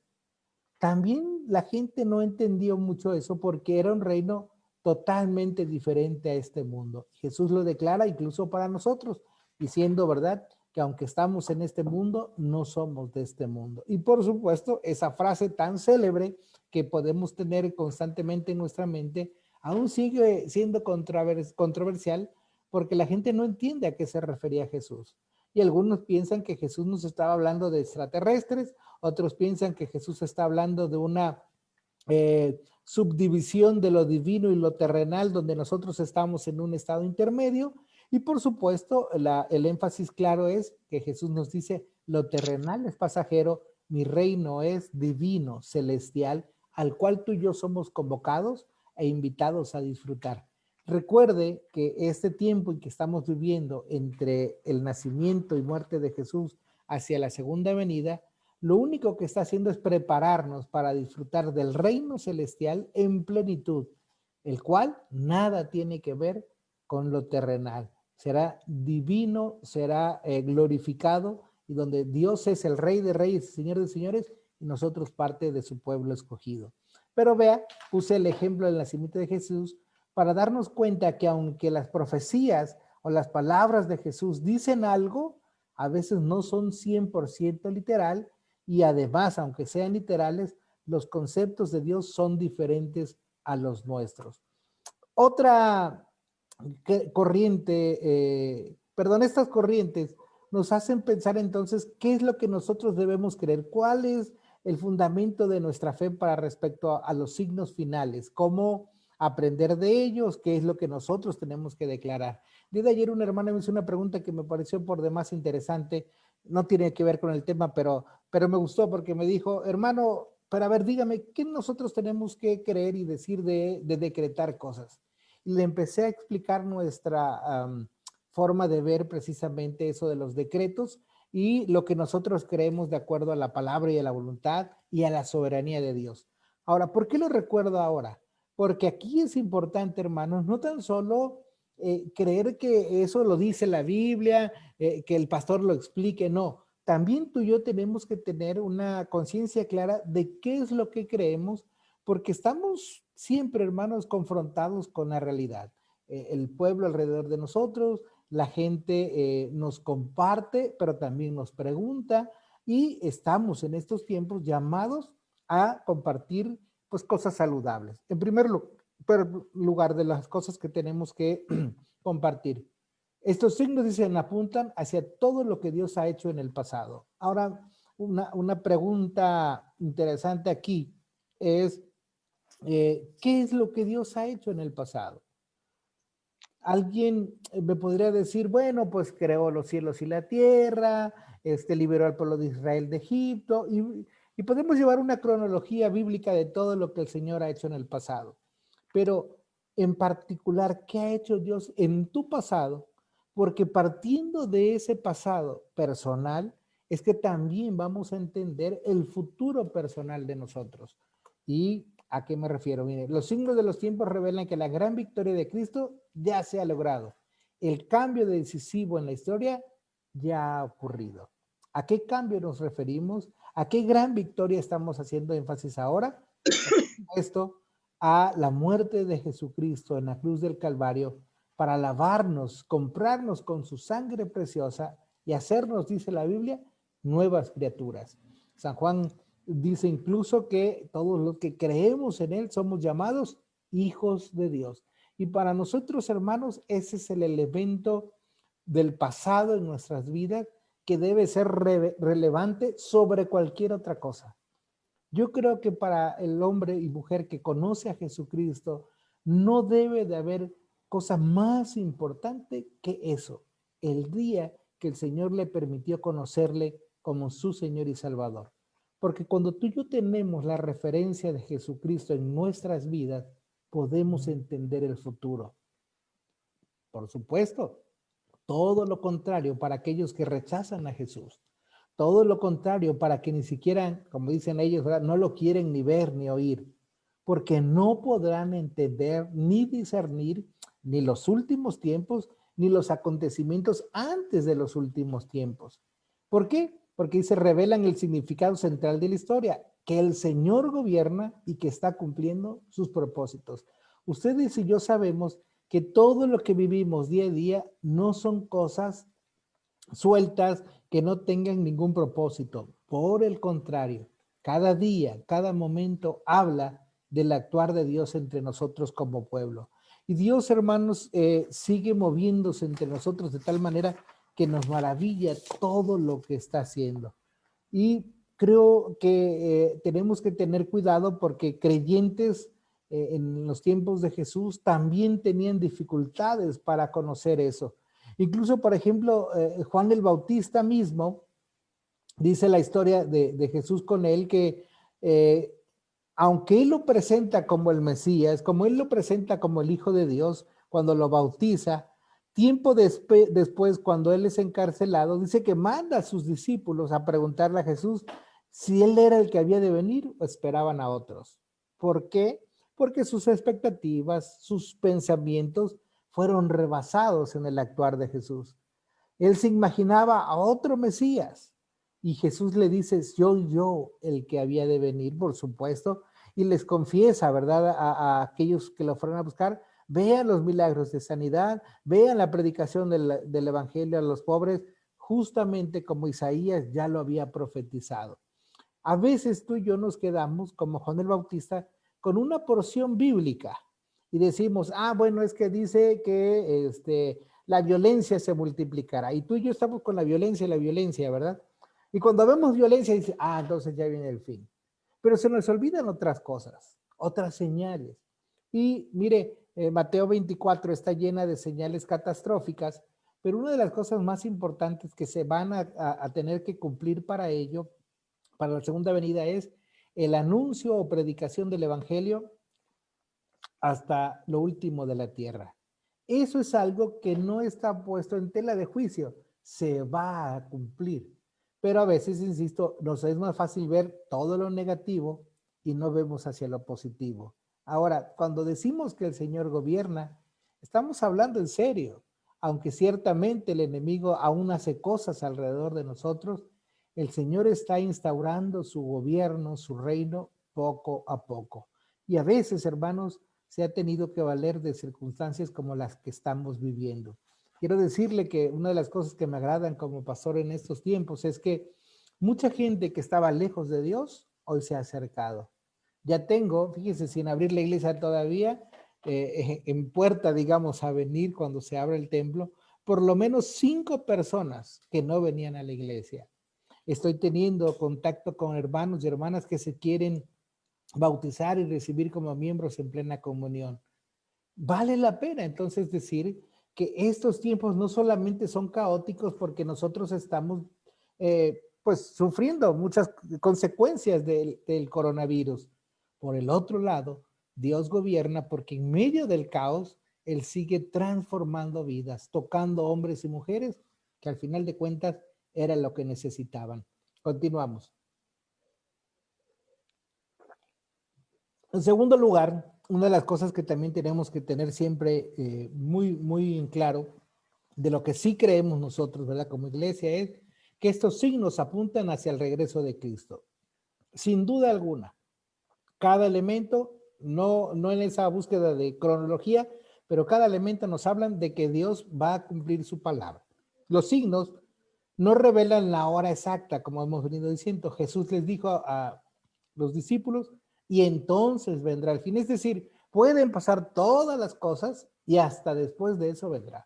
también la gente no entendió mucho eso porque era un reino totalmente diferente a este mundo. Jesús lo declara incluso para nosotros, diciendo, ¿verdad?, que aunque estamos en este mundo, no somos de este mundo. Y por supuesto, esa frase tan célebre que podemos tener constantemente en nuestra mente, aún sigue siendo controversial porque la gente no entiende a qué se refería Jesús. Y algunos piensan que Jesús nos estaba hablando de extraterrestres, otros piensan que Jesús está hablando de una subdivisión de lo divino y lo terrenal, donde nosotros estamos en un estado intermedio. Y por supuesto, el énfasis claro es que Jesús nos dice, lo terrenal es pasajero, mi reino es divino, celestial, al cual tú y yo somos convocados e invitados a disfrutar. Recuerde que este tiempo en que estamos viviendo entre el nacimiento y muerte de Jesús hacia la segunda venida, lo único que está haciendo es prepararnos para disfrutar del reino celestial en plenitud, el cual nada tiene que ver con lo terrenal. Será divino, será glorificado, y donde Dios es el Rey de Reyes y Señor de Señores, y nosotros parte de su pueblo escogido. Pero vea, puse el ejemplo del nacimiento de Jesús para darnos cuenta que aunque las profecías o las palabras de Jesús dicen algo, a veces no son 100% literal, y además, aunque sean literales, los conceptos de Dios son diferentes a los nuestros. Otra corriente, estas corrientes nos hacen pensar entonces qué es lo que nosotros debemos creer, cuál es el fundamento de nuestra fe para respecto a los signos finales, cómo aprender de ellos, qué es lo que nosotros tenemos que declarar. De ayer una hermana me hizo una pregunta que me pareció por demás interesante, no tiene que ver con el tema, pero me gustó porque me dijo, hermano, pero a ver, dígame, ¿qué nosotros tenemos que creer y decir de decretar cosas? Y le empecé a explicar nuestra forma de ver precisamente eso de los decretos y lo que nosotros creemos de acuerdo a la palabra y a la voluntad y a la soberanía de Dios. Ahora, ¿por qué lo recuerdo ahora? Porque aquí es importante, hermanos, no tan solo creer que eso lo dice la Biblia, que el pastor lo explique, no. También tú y yo tenemos que tener una conciencia clara de qué es lo que creemos, porque estamos siempre, hermanos, confrontados con la realidad. El pueblo alrededor de nosotros, la gente nos comparte, pero también nos pregunta, y estamos en estos tiempos llamados a compartir pues cosas saludables. En primer lugar, de las cosas que tenemos que compartir. Estos signos, dicen, apuntan hacia todo lo que Dios ha hecho en el pasado. Ahora, una pregunta interesante aquí es, ¿qué es lo que Dios ha hecho en el pasado? Alguien me podría decir, bueno, pues creó los cielos y la tierra, liberó al pueblo de Israel de Egipto, y podemos llevar una cronología bíblica de todo lo que el Señor ha hecho en el pasado. Pero en particular, ¿qué ha hecho Dios en tu pasado? Porque partiendo de ese pasado personal, es que también vamos a entender el futuro personal de nosotros. ¿Y a qué me refiero? Mire, los signos de los tiempos revelan que la gran victoria de Cristo ya se ha logrado. El cambio decisivo en la historia ya ha ocurrido. ¿A qué cambio nos referimos? ¿A qué gran victoria estamos haciendo énfasis ahora? Esto, a la muerte de Jesucristo en la cruz del Calvario para lavarnos, comprarnos con su sangre preciosa y hacernos, dice la Biblia, nuevas criaturas. San Juan dice incluso que todos los que creemos en él somos llamados hijos de Dios. Y para nosotros, hermanos, ese es el elemento del pasado en nuestras vidas que debe ser relevante sobre cualquier otra cosa. Yo creo que para el hombre y mujer que conoce a Jesucristo, no debe de haber cosa más importante que eso, el día que el Señor le permitió conocerle como su Señor y Salvador. Porque cuando tú y yo tenemos la referencia de Jesucristo en nuestras vidas, podemos entender el futuro. Por supuesto, todo lo contrario para aquellos que rechazan a Jesús. Todo lo contrario para que ni siquiera, como dicen ellos, ¿verdad?, no lo quieren ni ver ni oír, porque no podrán entender ni discernir ni los últimos tiempos ni los acontecimientos antes de los últimos tiempos. ¿Por qué? Porque se revelan el significado central de la historia, que el Señor gobierna y que está cumpliendo sus propósitos. Ustedes y yo sabemos que todo lo que vivimos día a día no son cosas sueltas que no tengan ningún propósito. Por el contrario, cada día, cada momento habla del actuar de Dios entre nosotros como pueblo. Y Dios, hermanos, sigue moviéndose entre nosotros de tal manera que nos maravilla todo lo que está haciendo. Y creo que tenemos que tener cuidado porque creyentes en los tiempos de Jesús también tenían dificultades para conocer eso. Incluso, por ejemplo, Juan el Bautista mismo dice la historia de Jesús con él que aunque él lo presenta como el Mesías, como él lo presenta como el Hijo de Dios, cuando lo bautiza, tiempo después, cuando él es encarcelado, dice que manda a sus discípulos a preguntarle a Jesús si él era el que había de venir o esperaban a otros. ¿Por qué? Porque sus expectativas, sus pensamientos fueron rebasados en el actuar de Jesús. Él se imaginaba a otro Mesías y Jesús le dice, yo el que había de venir, por supuesto, y les confiesa, ¿verdad? A aquellos que lo fueron a buscar, vean los milagros de sanidad, vean la predicación del evangelio a los pobres, justamente como Isaías ya lo había profetizado. A veces tú y yo nos quedamos, como Juan el Bautista, con una porción bíblica y decimos, bueno, es que dice que la violencia se multiplicará. Y tú y yo estamos con la violencia, ¿verdad? Y cuando vemos violencia, dice, entonces ya viene el fin. Pero se nos olvidan otras cosas, otras señales. Y mire, Mateo 24 está llena de señales catastróficas, pero una de las cosas más importantes que se van a tener que cumplir para ello, para la segunda venida, es el anuncio o predicación del evangelio hasta lo último de la tierra. Eso es algo que no está puesto en tela de juicio, se va a cumplir. Pero a veces, insisto, nos es más fácil ver todo lo negativo y no vemos hacia lo positivo. Ahora, cuando decimos que el Señor gobierna, estamos hablando en serio. Aunque ciertamente el enemigo aún hace cosas alrededor de nosotros, el Señor está instaurando su gobierno, su reino, poco a poco. Y a veces, hermanos, se ha tenido que valer de circunstancias como las que estamos viviendo. Quiero decirle que una de las cosas que me agradan como pastor en estos tiempos es que mucha gente que estaba lejos de Dios, hoy se ha acercado. Ya tengo, fíjese, sin abrir la iglesia todavía, en puerta, digamos, a venir cuando se abre el templo, por lo menos 5 personas que no venían a la iglesia. Estoy teniendo contacto con hermanos y hermanas que se quieren bautizar y recibir como miembros en plena comunión. Vale la pena entonces decir que estos tiempos no solamente son caóticos porque nosotros estamos pues sufriendo muchas consecuencias del coronavirus. Por el otro lado, Dios gobierna porque en medio del caos, Él sigue transformando vidas, tocando hombres y mujeres que al final de cuentas era lo que necesitaban. Continuamos. En segundo lugar, una de las cosas que también tenemos que tener siempre muy en claro de lo que sí creemos nosotros, ¿verdad? Como iglesia, es que estos signos apuntan hacia el regreso de Cristo. Sin duda alguna, cada elemento, no en esa búsqueda de cronología, pero cada elemento nos hablan de que Dios va a cumplir su palabra. Los signos no revelan la hora exacta, como hemos venido diciendo. Jesús les dijo a los discípulos, y entonces vendrá el fin. Es decir, pueden pasar todas las cosas y hasta después de eso vendrá.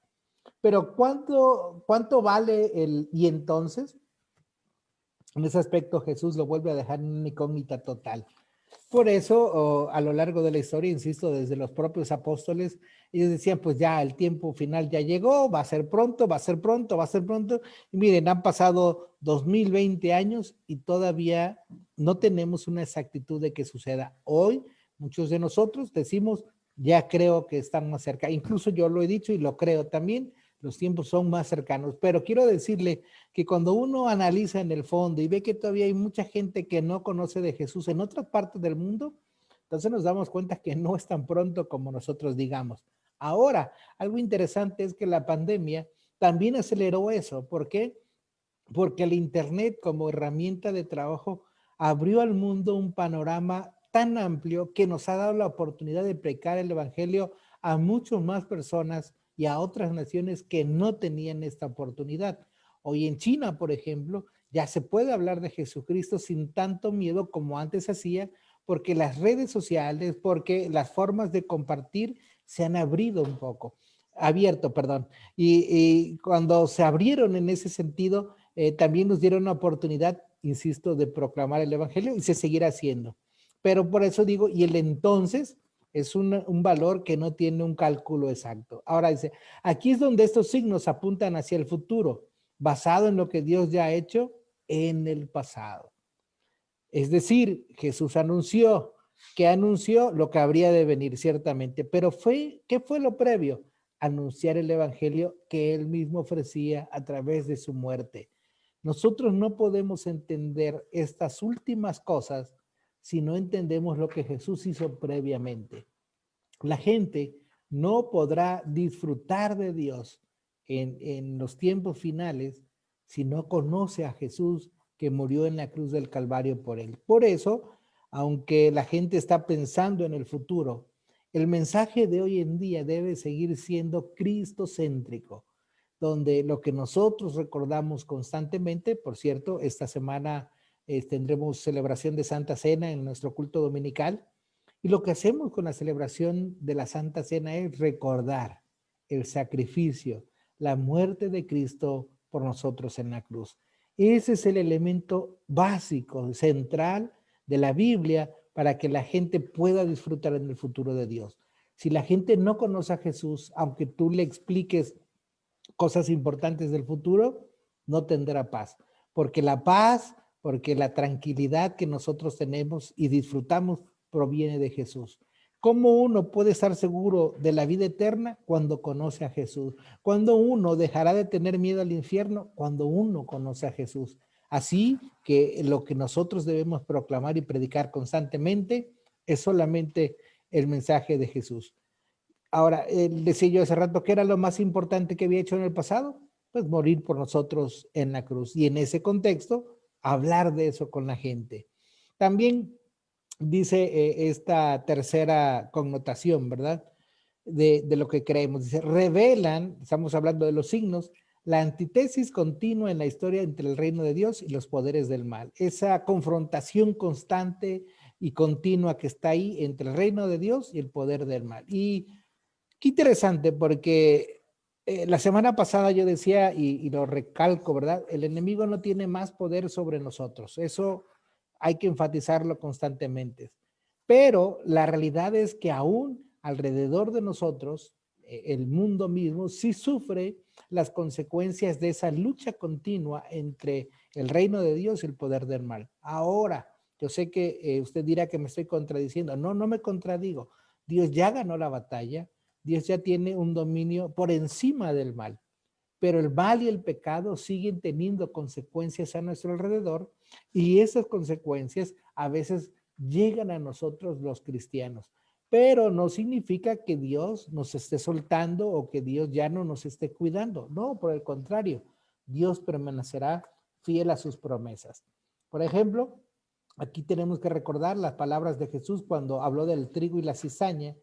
Pero ¿cuánto vale el y entonces? En ese aspecto Jesús lo vuelve a dejar en una incógnita total. Por eso, a lo largo de la historia, insisto, desde los propios apóstoles, ellos decían, pues ya el tiempo final ya llegó, va a ser pronto, va a ser pronto, va a ser pronto. Y miren, han pasado 2020 años y todavía no tenemos una exactitud de que suceda. Hoy, muchos de nosotros decimos, ya creo que están más cerca. Incluso yo lo he dicho y lo creo también, los tiempos son más cercanos. Pero quiero decirle que cuando uno analiza en el fondo y ve que todavía hay mucha gente que no conoce de Jesús en otras partes del mundo, entonces nos damos cuenta que no es tan pronto como nosotros digamos. Ahora, algo interesante es que la pandemia también aceleró eso. ¿Por qué? Porque el Internet como herramienta de trabajo abrió al mundo un panorama tan amplio que nos ha dado la oportunidad de predicar el evangelio a muchas más personas y a otras naciones que no tenían esta oportunidad. Hoy en China, por ejemplo, ya se puede hablar de Jesucristo sin tanto miedo como antes hacía, porque las redes sociales, porque las formas de compartir se han abierto, perdón. Y cuando se abrieron en ese sentido, también nos dieron una oportunidad, insisto, de proclamar el evangelio y se seguirá haciendo. Pero por eso digo, y el entonces es un valor que no tiene un cálculo exacto. Ahora dice, aquí es donde estos signos apuntan hacia el futuro, basado en lo que Dios ya ha hecho en el pasado. Es decir, Jesús anunció, que anunció lo que habría de venir ciertamente, pero ¿qué fue lo previo? Anunciar el evangelio que él mismo ofrecía a través de su muerte. Nosotros no podemos entender estas últimas cosas si no entendemos lo que Jesús hizo previamente. La gente no podrá disfrutar de Dios en los tiempos finales si no conoce a Jesús que murió en la cruz del Calvario por él. Por eso, aunque la gente está pensando en el futuro, el mensaje de hoy en día debe seguir siendo cristocéntrico, donde lo que nosotros recordamos constantemente, por cierto, esta semana tendremos celebración de Santa Cena en nuestro culto dominical, y lo que hacemos con la celebración de la Santa Cena es recordar el sacrificio, la muerte de Cristo por nosotros en la cruz. Ese es el elemento básico, central de la Biblia para que la gente pueda disfrutar en el futuro de Dios. Si la gente no conoce a Jesús, aunque tú le expliques cosas importantes del futuro, no tendrá paz. Porque la paz, porque la tranquilidad que nosotros tenemos y disfrutamos proviene de Jesús. ¿Cómo uno puede estar seguro de la vida eterna? Cuando conoce a Jesús. Cuando uno dejará de tener miedo al infierno? Cuando uno conoce a Jesús. Así que lo que nosotros debemos proclamar y predicar constantemente es solamente el mensaje de Jesús. Ahora, decía yo hace rato que era lo más importante que había hecho en el pasado, pues morir por nosotros en la cruz. Y en ese contexto, hablar de eso con la gente. También dice esta tercera connotación, ¿verdad? De lo que creemos. Dice, revelan, estamos hablando de los signos, la antítesis continua en la historia entre el reino de Dios y los poderes del mal. Esa confrontación constante y continua que está ahí entre el reino de Dios y el poder del mal. Y qué interesante, porque la semana pasada yo decía, y lo recalco, ¿verdad? El enemigo no tiene más poder sobre nosotros. Eso hay que enfatizarlo constantemente. Pero la realidad es que aún alrededor de nosotros, el mundo mismo sí sufre las consecuencias de esa lucha continua entre el reino de Dios y el poder del mal. Ahora, yo sé que usted dirá que me estoy contradiciendo. No, no me contradigo. Dios ya ganó la batalla. Dios ya tiene un dominio por encima del mal, pero el mal y el pecado siguen teniendo consecuencias a nuestro alrededor y esas consecuencias a veces llegan a nosotros los cristianos, pero no significa que Dios nos esté soltando o que Dios ya no nos esté cuidando. No, por el contrario, Dios permanecerá fiel a sus promesas. Por ejemplo, aquí tenemos que recordar las palabras de Jesús cuando habló del trigo y la cizaña.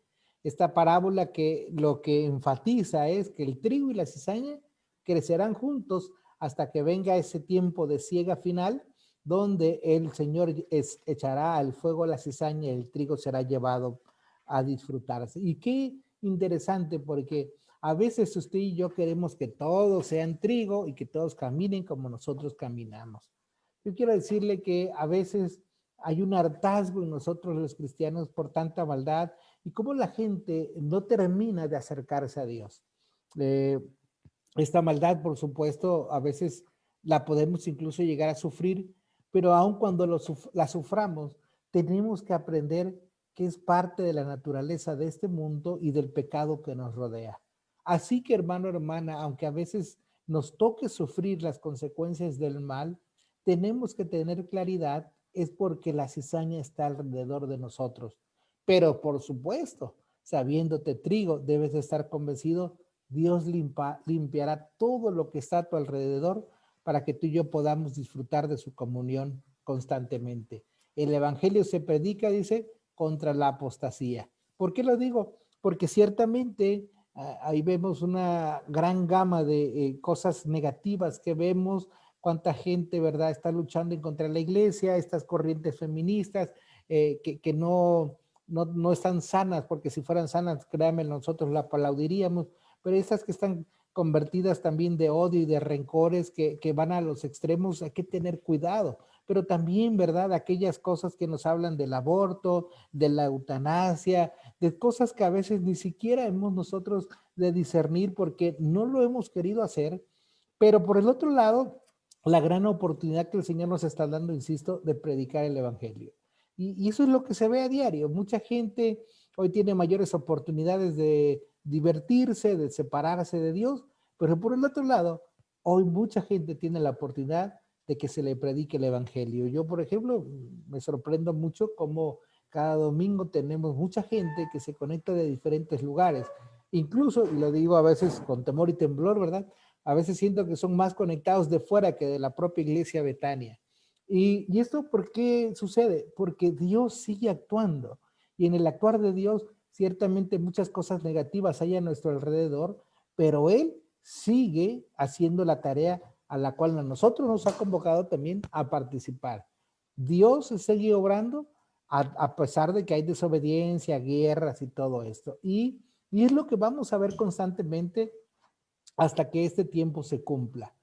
Esta parábola que lo que enfatiza es que el trigo y la cizaña crecerán juntos hasta que venga ese tiempo de siega final, donde el Señor echará al fuego la cizaña y el trigo será llevado a disfrutarse. Y qué interesante, porque a veces usted y yo queremos que todos sean trigo y que todos caminen como nosotros caminamos. Yo quiero decirle que a veces hay un hartazgo en nosotros los cristianos por tanta maldad y cómo la gente no termina de acercarse a Dios. Esta maldad, por supuesto, a veces la podemos incluso llegar a sufrir, pero aun cuando la suframos, tenemos que aprender que es parte de la naturaleza de este mundo y del pecado que nos rodea. Así que, hermano, hermana, aunque a veces nos toque sufrir las consecuencias del mal, tenemos que tener claridad, es porque la cizaña está alrededor de nosotros. Pero, por supuesto, sabiéndote trigo, debes de estar convencido, Dios limpiará todo lo que está a tu alrededor para que tú y yo podamos disfrutar de su comunión constantemente. El evangelio se predica, dice, contra la apostasía. ¿Por qué lo digo? Porque ciertamente ahí vemos una gran gama de cosas negativas que vemos, cuánta gente, ¿verdad?, está luchando en contra de la iglesia, estas corrientes feministas que no están sanas, porque si fueran sanas, créanme, nosotros la aplaudiríamos, pero esas que están convertidas también de odio y de rencores que van a los extremos, hay que tener cuidado. Pero también, ¿verdad?, aquellas cosas que nos hablan del aborto, de la eutanasia, de cosas que a veces ni siquiera hemos nosotros de discernir porque no lo hemos querido hacer. Pero por el otro lado, la gran oportunidad que el Señor nos está dando, insisto, de predicar el Evangelio. Y eso es lo que se ve a diario. Mucha gente hoy tiene mayores oportunidades de divertirse, de separarse de Dios, pero por el otro lado, hoy mucha gente tiene la oportunidad de que se le predique el Evangelio. Yo, por ejemplo, me sorprendo mucho cómo cada domingo tenemos mucha gente que se conecta de diferentes lugares. Incluso, y lo digo a veces con temor y temblor, ¿verdad? A veces siento que son más conectados de fuera que de la propia iglesia Betania. ¿Y esto por qué sucede? Porque Dios sigue actuando. Y en el actuar de Dios, ciertamente muchas cosas negativas hay a nuestro alrededor, pero Él sigue haciendo la tarea a la cual a nosotros nos ha convocado también a participar. Dios sigue obrando a pesar de que hay desobediencia, guerras y todo esto. Y es lo que vamos a ver constantemente hasta que este tiempo se cumpla.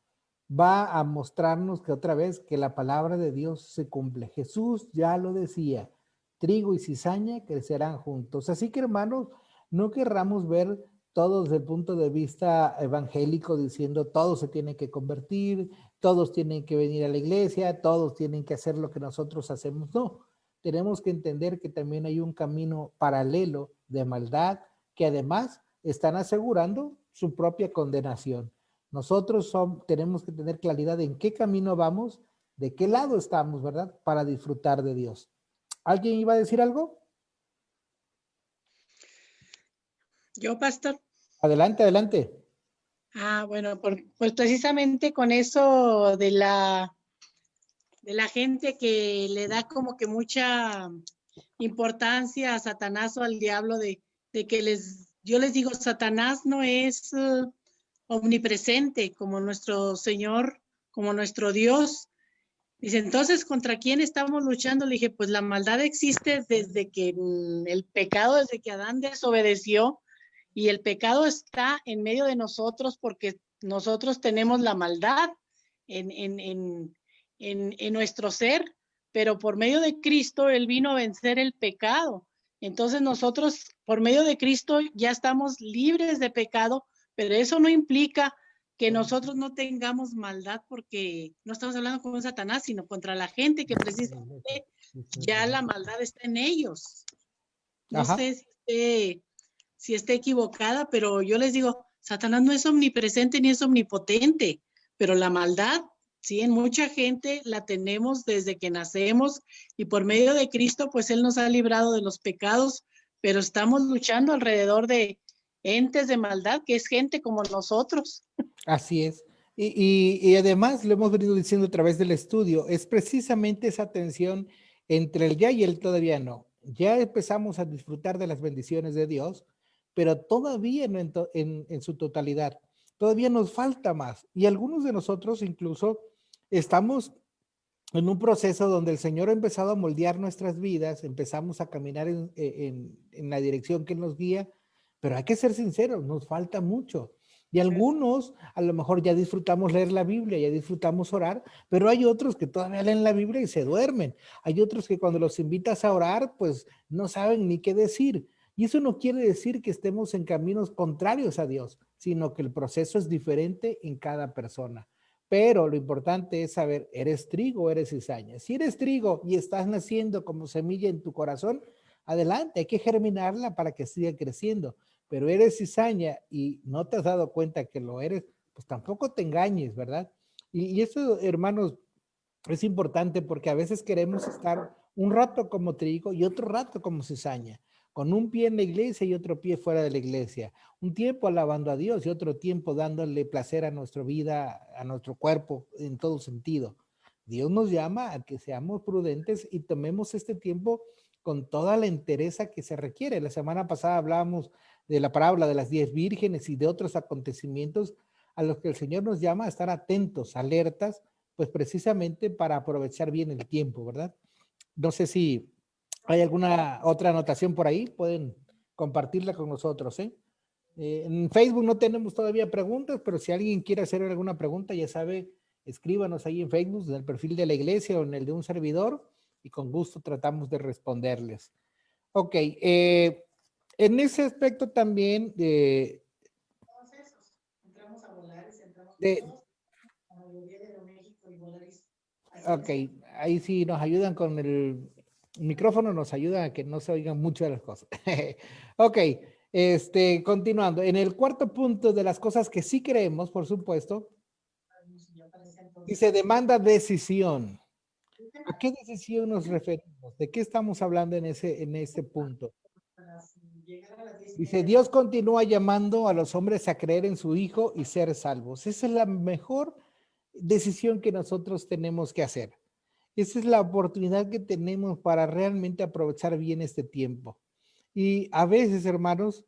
Va a mostrarnos que otra vez que la palabra de Dios se cumple. Jesús ya lo decía, trigo y cizaña crecerán juntos. Así que hermanos, no querramos ver todo desde el punto de vista evangélico diciendo todos se tienen que convertir, todos tienen que venir a la iglesia, todos tienen que hacer lo que nosotros hacemos. No, tenemos que entender que también hay un camino paralelo de maldad que además están asegurando su propia condenación. Nosotros tenemos que tener claridad en qué camino vamos, de qué lado estamos, ¿verdad? Para disfrutar de Dios. ¿Alguien iba a decir algo? Yo, pastor. Adelante, adelante. Bueno, pues precisamente con eso de la gente que le da como que mucha importancia a Satanás o al diablo de que yo les digo, Satanás no es omnipresente como nuestro Señor, como nuestro Dios. Dice, entonces, ¿contra quién estamos luchando? Le dije, pues la maldad existe desde que el pecado, desde que Adán desobedeció, y el pecado está en medio de nosotros porque nosotros tenemos la maldad en, en, en, en nuestro ser, pero por medio de Cristo Él vino a vencer el pecado. Entonces nosotros, por medio de Cristo, ya estamos libres de pecado, pero eso no implica que nosotros no tengamos maldad, porque no estamos hablando con Satanás, sino contra la gente que precisamente ya la maldad está en ellos. No Ajá. sé si esté equivocada, pero yo les digo, Satanás no es omnipresente ni es omnipotente, pero la maldad, sí, en mucha gente la tenemos desde que nacemos, y por medio de Cristo, pues Él nos ha librado de los pecados, pero estamos luchando alrededor de entes de maldad, que es gente como nosotros. Así es. Y además, lo hemos venido diciendo a través del estudio, es precisamente esa tensión entre el ya y el todavía no. Ya empezamos a disfrutar de las bendiciones de Dios, pero todavía no en su totalidad. Todavía nos falta más. Y algunos de nosotros incluso estamos en un proceso donde el Señor ha empezado a moldear nuestras vidas, empezamos a caminar en la dirección que nos guía, pero hay que ser sinceros, nos falta mucho. Y algunos a lo mejor ya disfrutamos leer la Biblia, ya disfrutamos orar, pero hay otros que todavía leen la Biblia y se duermen. Hay otros que cuando los invitas a orar, pues no saben ni qué decir. Y eso no quiere decir que estemos en caminos contrarios a Dios, sino que el proceso es diferente en cada persona. Pero lo importante es saber, ¿eres trigo o eres cizaña? Si eres trigo y estás naciendo como semilla en tu corazón, adelante, hay que germinarla para que siga creciendo. Pero eres cizaña y no te has dado cuenta que lo eres, pues tampoco te engañes, ¿verdad? Y eso, hermanos, es importante porque a veces queremos estar un rato como trigo y otro rato como cizaña, con un pie en la iglesia y otro pie fuera de la iglesia, un tiempo alabando a Dios y otro tiempo dándole placer a nuestra vida, a nuestro cuerpo en todo sentido. Dios nos llama a que seamos prudentes y tomemos este tiempo con toda la entereza que se requiere. La semana pasada hablábamos de la parábola de las 10 vírgenes y de otros acontecimientos a los que el Señor nos llama a estar atentos, alertas, pues precisamente para aprovechar bien el tiempo, ¿verdad? No sé si hay alguna otra anotación por ahí, pueden compartirla con nosotros, ¿eh? En Facebook no tenemos todavía preguntas, pero si alguien quiere hacer alguna pregunta, ya sabe, escríbanos ahí en Facebook, en el perfil de la iglesia o en el de un servidor, y con gusto tratamos de responderles. Ok, en ese aspecto también Entramos a volar y entramos de, todos, la mayoría de México. Ok, ahí sí nos ayudan con el micrófono, nos ayuda a que no se oigan mucho de las cosas. Ok, continuando. En el cuarto punto de las cosas que sí creemos, por supuesto, dice demanda decisión. ¿A qué decisión nos referimos? ¿De qué estamos hablando en ese punto? Dice, Dios continúa llamando a los hombres a creer en su Hijo y ser salvos. Esa es la mejor decisión que nosotros tenemos que hacer. Esa es la oportunidad que tenemos para realmente aprovechar bien este tiempo. Y a veces, hermanos,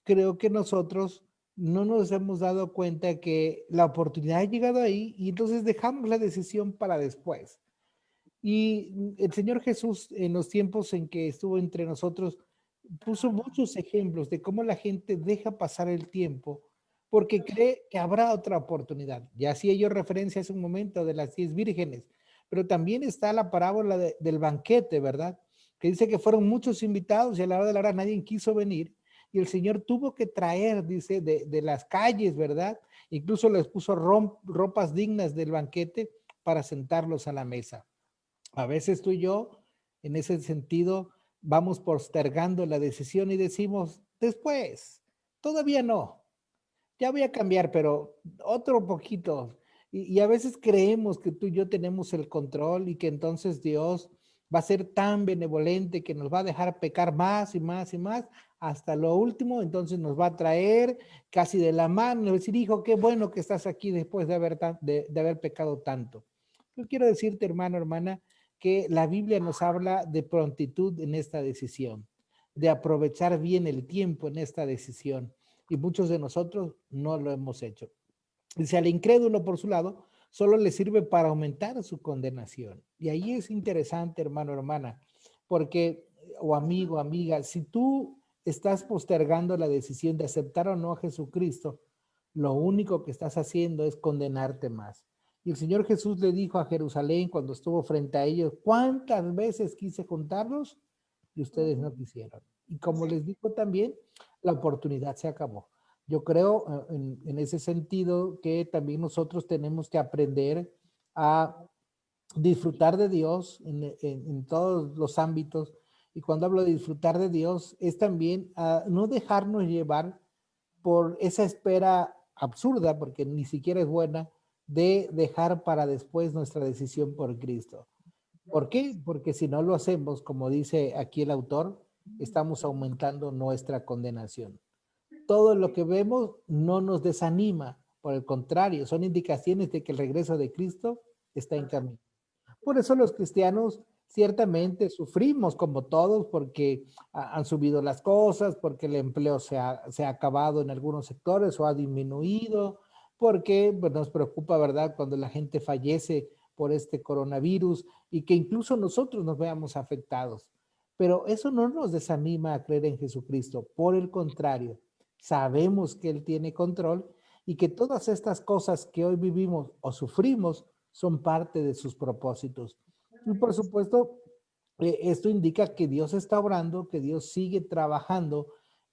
creo que nosotros no nos hemos dado cuenta que la oportunidad ha llegado ahí y entonces dejamos la decisión para después. Y el Señor Jesús, en los tiempos en que estuvo entre nosotros, puso muchos ejemplos de cómo la gente deja pasar el tiempo porque cree que habrá otra oportunidad. Ya hacía yo referencia hace un momento de las 10 vírgenes, pero también está la parábola del banquete, ¿verdad? Que dice que fueron muchos invitados y a la hora de la hora nadie quiso venir y el Señor tuvo que traer, dice, de las calles, ¿verdad? Incluso les puso ropas dignas del banquete para sentarlos a la mesa. A veces tú y yo, en ese sentido, vamos postergando la decisión y decimos, después, todavía no, ya voy a cambiar, pero otro poquito. Y a veces creemos que tú y yo tenemos el control y que entonces Dios va a ser tan benevolente que nos va a dejar pecar más y más y más hasta lo último, entonces nos va a traer casi de la mano y decir, hijo, qué bueno que estás aquí después de haber pecado tanto. Yo quiero decirte, hermano, hermana, que la Biblia nos habla de prontitud en esta decisión, de aprovechar bien el tiempo en esta decisión y muchos de nosotros no lo hemos hecho. Dice, al incrédulo por su lado, solo le sirve para aumentar su condenación. Y ahí es interesante, hermano, hermana, porque, o amigo, amiga, si tú estás postergando la decisión de aceptar o no a Jesucristo, lo único que estás haciendo es condenarte más. Y el Señor Jesús le dijo a Jerusalén cuando estuvo frente a ellos, ¿cuántas veces quise juntarlos? Y ustedes no quisieron. Y como les dijo también, la oportunidad se acabó. Yo creo en ese sentido que también nosotros tenemos que aprender a disfrutar de Dios en todos los ámbitos. Y cuando hablo de disfrutar de Dios, es también a no dejarnos llevar por esa espera absurda, porque ni siquiera es buena, de dejar para después nuestra decisión por Cristo. ¿Por qué? Porque si no lo hacemos, como dice aquí el autor, estamos aumentando nuestra condenación. Todo lo que vemos no nos desanima, por el contrario, son indicaciones de que el regreso de Cristo está en camino. Por eso los cristianos ciertamente sufrimos como todos porque han subido las cosas, porque el empleo se ha acabado en algunos sectores o ha disminuido, porque pues, nos preocupa, ¿verdad?, cuando la gente fallece por este coronavirus y que incluso nosotros nos veamos afectados. Pero eso no nos desanima a creer en Jesucristo. Por el contrario, sabemos que Él tiene control y que todas estas cosas que hoy vivimos o sufrimos son parte de sus propósitos. Y por supuesto, esto indica que Dios está obrando, que Dios sigue trabajando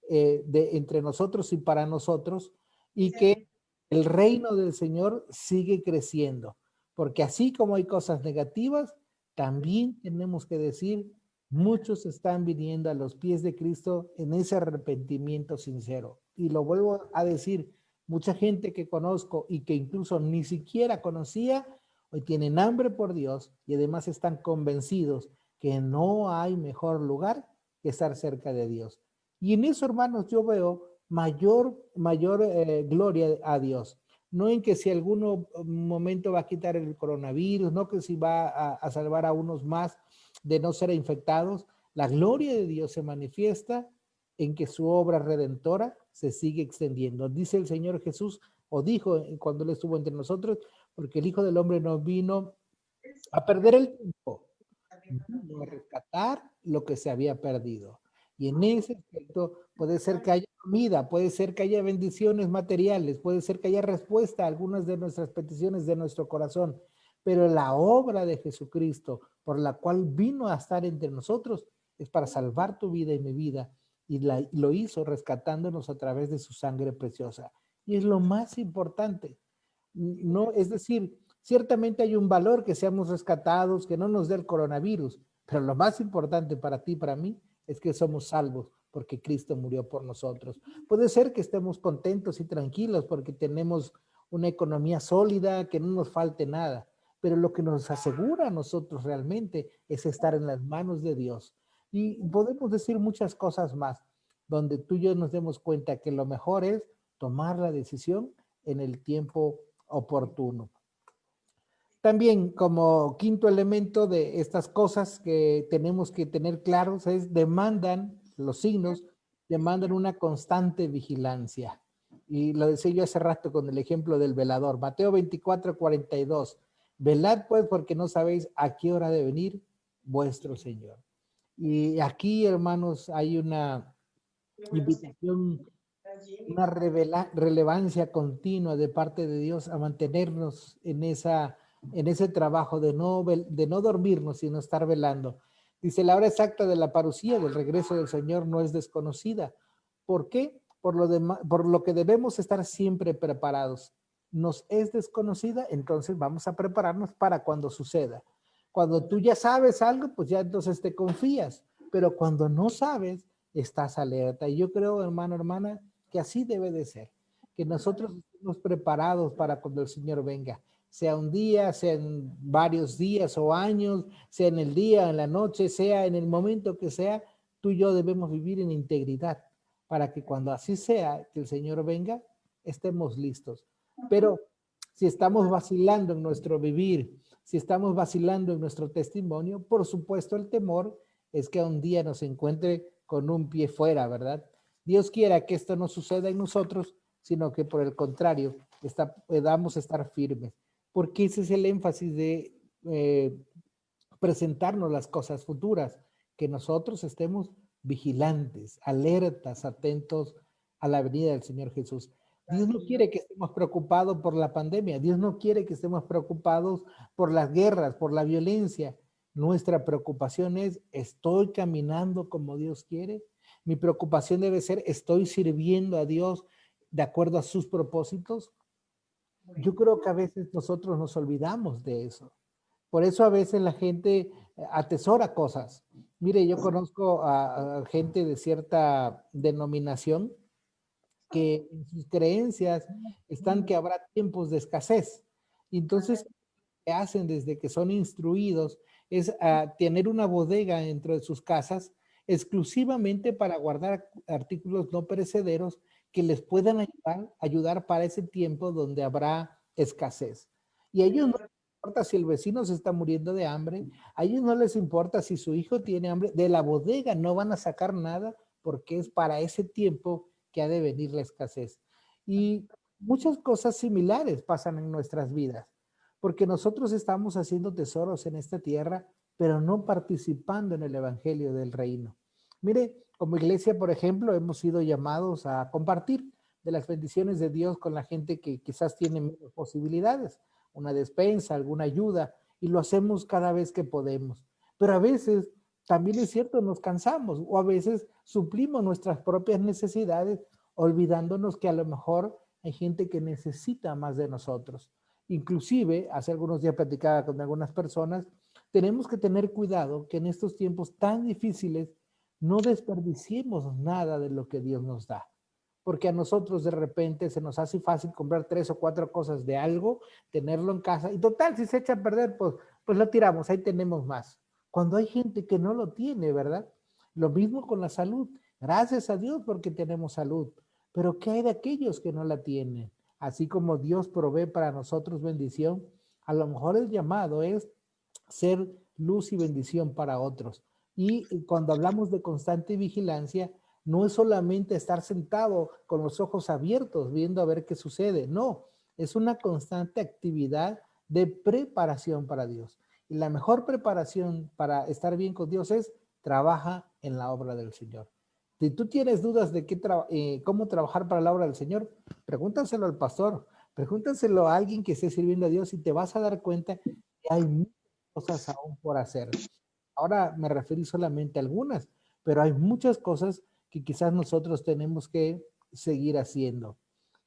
entre nosotros y para nosotros, y que el reino del Señor sigue creciendo. Porque así como hay cosas negativas, también tenemos que decir, muchos están viniendo a los pies de Cristo en ese arrepentimiento sincero. Y lo vuelvo a decir, mucha gente que conozco y que incluso ni siquiera conocía, hoy tienen hambre por Dios y además están convencidos que no hay mejor lugar que estar cerca de Dios. Y en eso, hermanos, yo veo mayor gloria a Dios. No en que si algún momento va a quitar el coronavirus, no que si va a salvar a unos más de no ser infectados. La gloria de Dios se manifiesta en que su obra redentora se sigue extendiendo. Dice el Señor Jesús, o dijo cuando Él estuvo entre nosotros, porque el Hijo del Hombre no vino a perder el tiempo, vino a rescatar lo que se había perdido. Y en ese aspecto puede ser que haya comida, puede ser que haya bendiciones materiales, puede ser que haya respuesta a algunas de nuestras peticiones de nuestro corazón, pero la obra de Jesucristo, por la cual vino a estar entre nosotros, es para salvar tu vida y mi vida, y lo hizo rescatándonos a través de su sangre preciosa. Y es lo más importante. No, es decir, Ciertamente hay un valor que seamos rescatados, que no nos dé el coronavirus, pero lo más importante para ti y para mí es que somos salvos porque Cristo murió por nosotros. Puede ser que estemos contentos y tranquilos porque tenemos una economía sólida, que no nos falte nada, pero lo que nos asegura a nosotros realmente es estar en las manos de Dios. Y podemos decir muchas cosas más, donde tú y yo nos demos cuenta que lo mejor es tomar la decisión en el tiempo oportuno. También como quinto elemento de estas cosas que tenemos que tener claros es demandan, los signos, demandan una constante vigilancia. Y lo decía yo hace rato con el ejemplo del velador. Mateo 24:42. Velad pues porque no sabéis a qué hora de venir vuestro Señor. Y aquí, hermanos, hay una invitación, una relevancia continua de parte de Dios a mantenernos en ese trabajo de no dormirnos, sino estar velando. Dice, la hora exacta de la parucía, del regreso del Señor, no es desconocida. ¿Por qué? Por lo que debemos estar siempre preparados. Nos es desconocida, entonces vamos a prepararnos para cuando suceda. Cuando tú ya sabes algo, pues ya entonces te confías, pero cuando no sabes, estás alerta. Y yo creo, hermano, hermana, que así debe de ser, que nosotros estemos preparados para cuando el Señor venga, sea un día, sea en varios días o años, sea en el día, en la noche, sea en el momento que sea, tú y yo debemos vivir en integridad para que cuando así sea, que el Señor venga, estemos listos. Pero si estamos vacilando en nuestro vivir, si estamos vacilando en nuestro testimonio, por supuesto el temor es que un día nos encuentre con un pie fuera, ¿verdad? Dios quiera que esto no suceda en nosotros, sino que por el contrario, podamos estar firmes, porque ese es el énfasis de presentarnos las cosas futuras, que nosotros estemos vigilantes, alertas, atentos a la venida del Señor Jesús. Dios no quiere que estemos preocupados por la pandemia, Dios no quiere que estemos preocupados por las guerras, por la violencia. Nuestra preocupación es, ¿estoy caminando como Dios quiere? Mi preocupación debe ser, ¿estoy sirviendo a Dios de acuerdo a sus propósitos? Yo creo que a veces nosotros nos olvidamos de eso. Por eso a veces la gente atesora cosas. Mire, yo conozco a gente de cierta denominación que en sus creencias están que habrá tiempos de escasez. Entonces, lo que hacen desde que son instruidos es tener una bodega dentro de sus casas exclusivamente para guardar artículos no perecederos que les puedan ayudar para ese tiempo donde habrá escasez. Y a ellos no les importa si el vecino se está muriendo de hambre, a ellos no les importa si su hijo tiene hambre, de la bodega no van a sacar nada porque es para ese tiempo que ha de venir la escasez. Y muchas cosas similares pasan en nuestras vidas, porque nosotros estamos haciendo tesoros en esta tierra, pero no participando en el evangelio del reino. Mire, como iglesia, por ejemplo, hemos sido llamados a compartir de las bendiciones de Dios con la gente que quizás tiene menos posibilidades, una despensa, alguna ayuda, y lo hacemos cada vez que podemos. Pero a veces también es cierto, nos cansamos o a veces suplimos nuestras propias necesidades olvidándonos que a lo mejor hay gente que necesita más de nosotros. Inclusive, hace algunos días platicaba con algunas personas, tenemos que tener cuidado que en estos tiempos tan difíciles no desperdiciemos nada de lo que Dios nos da. Porque a nosotros de repente se nos hace fácil comprar 3 o 4 cosas de algo, tenerlo en casa y total, si se echa a perder, pues lo tiramos, ahí tenemos más. Cuando hay gente que no lo tiene, ¿verdad? Lo mismo con la salud. Gracias a Dios porque tenemos salud. Pero ¿qué hay de aquellos que no la tienen? Así como Dios provee para nosotros bendición, a lo mejor el llamado es ser luz y bendición para otros. Y cuando hablamos de constante vigilancia, no es solamente estar sentado con los ojos abiertos viendo a ver qué sucede, no, es una constante actividad de preparación para Dios. Y la mejor preparación para estar bien con Dios es trabaja en la obra del Señor. Si tú tienes dudas de cómo trabajar para la obra del Señor, pregúntaselo al pastor, pregúntaselo a alguien que esté sirviendo a Dios y te vas a dar cuenta que hay muchas cosas aún por hacer. Ahora me referí solamente a algunas, pero hay muchas cosas que quizás nosotros tenemos que seguir haciendo.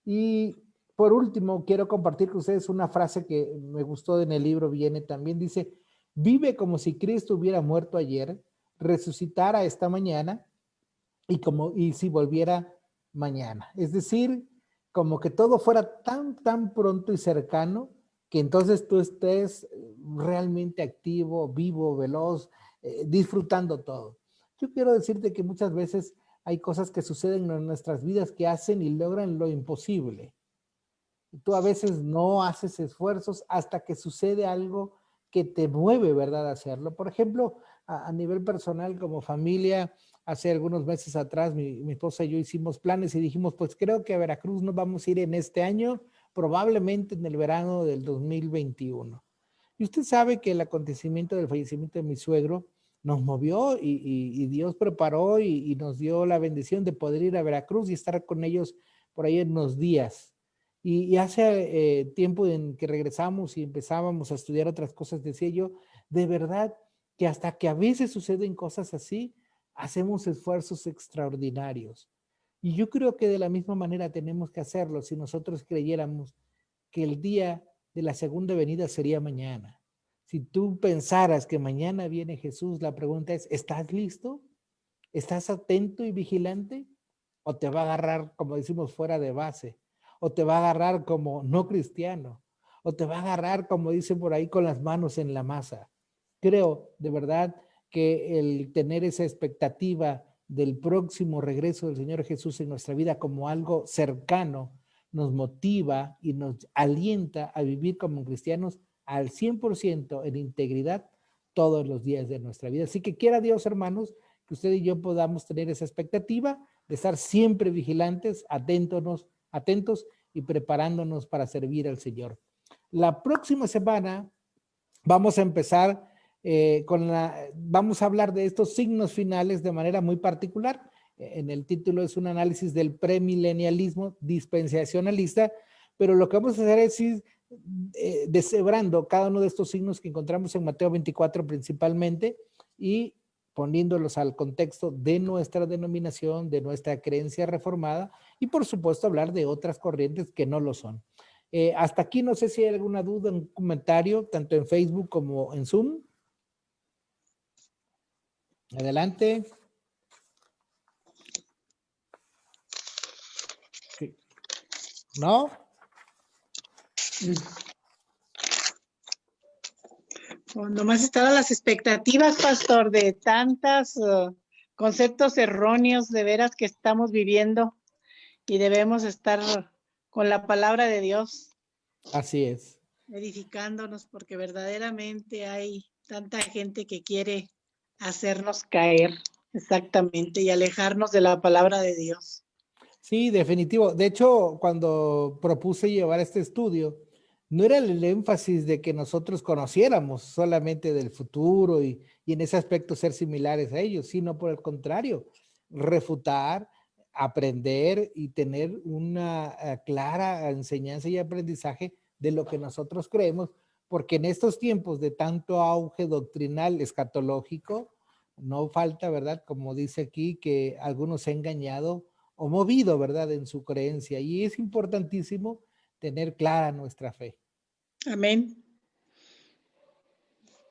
Y por último, quiero compartir con ustedes una frase que me gustó en el libro, viene también, dice, vive como si Cristo hubiera muerto ayer, resucitara esta mañana y si volviera mañana. Es decir, como que todo fuera tan pronto y cercano que entonces tú estés realmente activo, vivo, veloz, disfrutando todo. Yo quiero decirte que muchas veces hay cosas que suceden en nuestras vidas que hacen y logran lo imposible. Tú a veces no haces esfuerzos hasta que sucede algo que te mueve, ¿verdad?, a hacerlo. Por ejemplo, a nivel personal, como familia, hace algunos meses atrás, mi esposa y yo hicimos planes y dijimos, pues creo que a Veracruz nos vamos a ir en este año, probablemente en el verano del 2021. Y usted sabe que el acontecimiento del fallecimiento de mi suegro nos movió y Dios preparó y nos dio la bendición de poder ir a Veracruz y estar con ellos por ahí en unos días. Y hace tiempo en que regresamos y empezábamos a estudiar otras cosas, decía yo, de verdad que hasta que a veces suceden cosas así, hacemos esfuerzos extraordinarios. Y yo creo que de la misma manera tenemos que hacerlo si nosotros creyéramos que el día de la segunda venida sería mañana. Si tú pensaras que mañana viene Jesús, la pregunta es, ¿estás listo? ¿Estás atento y vigilante? ¿O te va a agarrar, como decimos, fuera de base? ¿O te va a agarrar como no cristiano? ¿O te va a agarrar, como dicen por ahí, con las manos en la masa? Creo, de verdad, que el tener esa expectativa del próximo regreso del Señor Jesús en nuestra vida como algo cercano, nos motiva y nos alienta a vivir como cristianos al 100% en integridad todos los días de nuestra vida. Así que quiera Dios, hermanos, que usted y yo podamos tener esa expectativa de estar siempre vigilantes, atentos y preparándonos para servir al Señor. La próxima semana vamos a empezar vamos a hablar de estos signos finales de manera muy particular. En el título es un análisis del premilenialismo dispensacionalista, pero lo que vamos a hacer es ir deshebrando cada uno de estos signos que encontramos en Mateo 24 principalmente y poniéndolos al contexto de nuestra denominación, de nuestra creencia reformada y por supuesto hablar de otras corrientes que no lo son. Hasta aquí no sé si hay alguna duda, un comentario, tanto en Facebook como en Zoom. Adelante. Sí. ¿No? Oh, nomás están las expectativas, pastor, de tantos conceptos erróneos de veras que estamos viviendo y debemos estar con la palabra de Dios. Así es. Edificándonos porque verdaderamente hay tanta gente que quiere hacernos caer, exactamente, y alejarnos de la palabra de Dios. Sí, definitivo. De hecho, cuando propuse llevar este estudio, no era el énfasis de que nosotros conociéramos solamente del futuro y en ese aspecto ser similares a ellos, sino por el contrario, refutar, aprender y tener una clara enseñanza y aprendizaje de lo que nosotros creemos, porque en estos tiempos de tanto auge doctrinal escatológico, no falta, ¿verdad? Como dice aquí, que algunos se han engañado o movido, ¿verdad?, en su creencia. Y es importantísimo tener clara nuestra fe. Amén.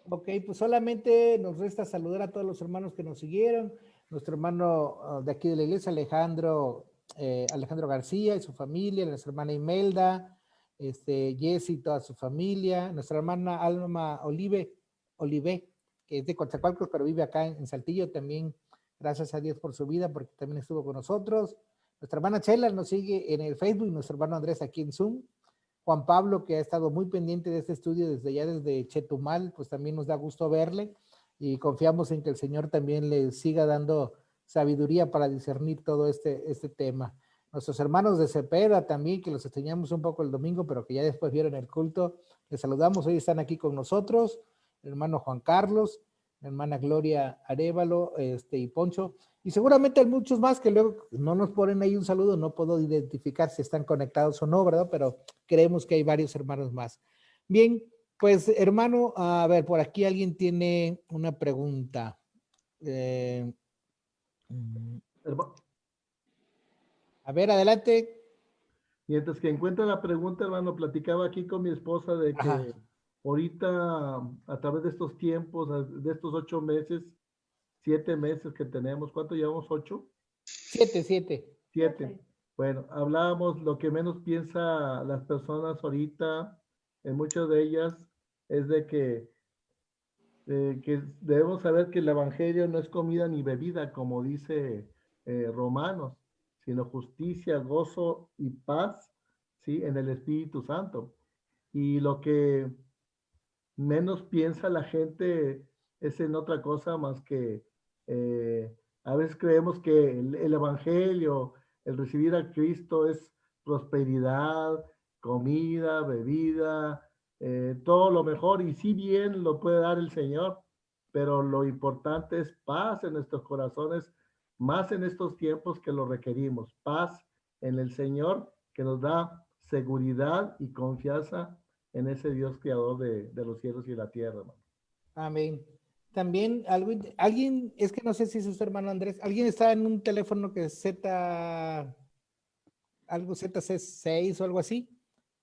Ok, pues solamente nos resta saludar a todos los hermanos que nos siguieron. Nuestro hermano de aquí de la iglesia, Alejandro García y su familia, nuestra hermana Imelda, Jesse y toda su familia, nuestra hermana Alma Olive, que es de Coatzacoalcos, pero vive acá en Saltillo también. Gracias a Dios por su vida, porque también estuvo con nosotros. Nuestra hermana Chela nos sigue en el Facebook, nuestro hermano Andrés aquí en Zoom. Juan Pablo, que ha estado muy pendiente de este estudio desde Chetumal, pues también nos da gusto verle y confiamos en que el Señor también le siga dando sabiduría para discernir todo este tema. Nuestros hermanos de Cepeda también, que los extrañamos un poco el domingo, pero que ya después vieron el culto, les saludamos, hoy están aquí con nosotros, el hermano Juan Carlos, la hermana Gloria Arévalo y Poncho, y seguramente hay muchos más que luego no nos ponen ahí un saludo, no puedo identificar si están conectados o no, ¿verdad? Pero creemos que hay varios hermanos más. Bien, pues hermano, a ver, por aquí alguien tiene una pregunta. A ver, adelante. Mientras que encuentra la pregunta, hermano, platicaba aquí con mi esposa de Ajá. que ahorita, a través de estos tiempos, de estos 8 meses, 7 meses que tenemos, ¿cuánto llevamos? ¿8? 7. 7. Bueno, hablábamos lo que menos piensa las personas ahorita, en muchas de ellas, es de que debemos saber que el Evangelio no es comida ni bebida, como dice Romanos, sino justicia, gozo y paz, ¿sí? En el Espíritu Santo. Y lo que menos piensa la gente es en otra cosa más que a veces creemos que el Evangelio, el recibir a Cristo es prosperidad, comida, bebida, todo lo mejor, y si bien lo puede dar el Señor, pero lo importante es paz en nuestros corazones, más en estos tiempos que lo requerimos, paz en el Señor que nos da seguridad y confianza en ese Dios creador de los cielos y la tierra, hermano. Amén. También alguien, es que no sé si es su hermano Andrés, alguien está en un teléfono que es algo ZC6 o algo así.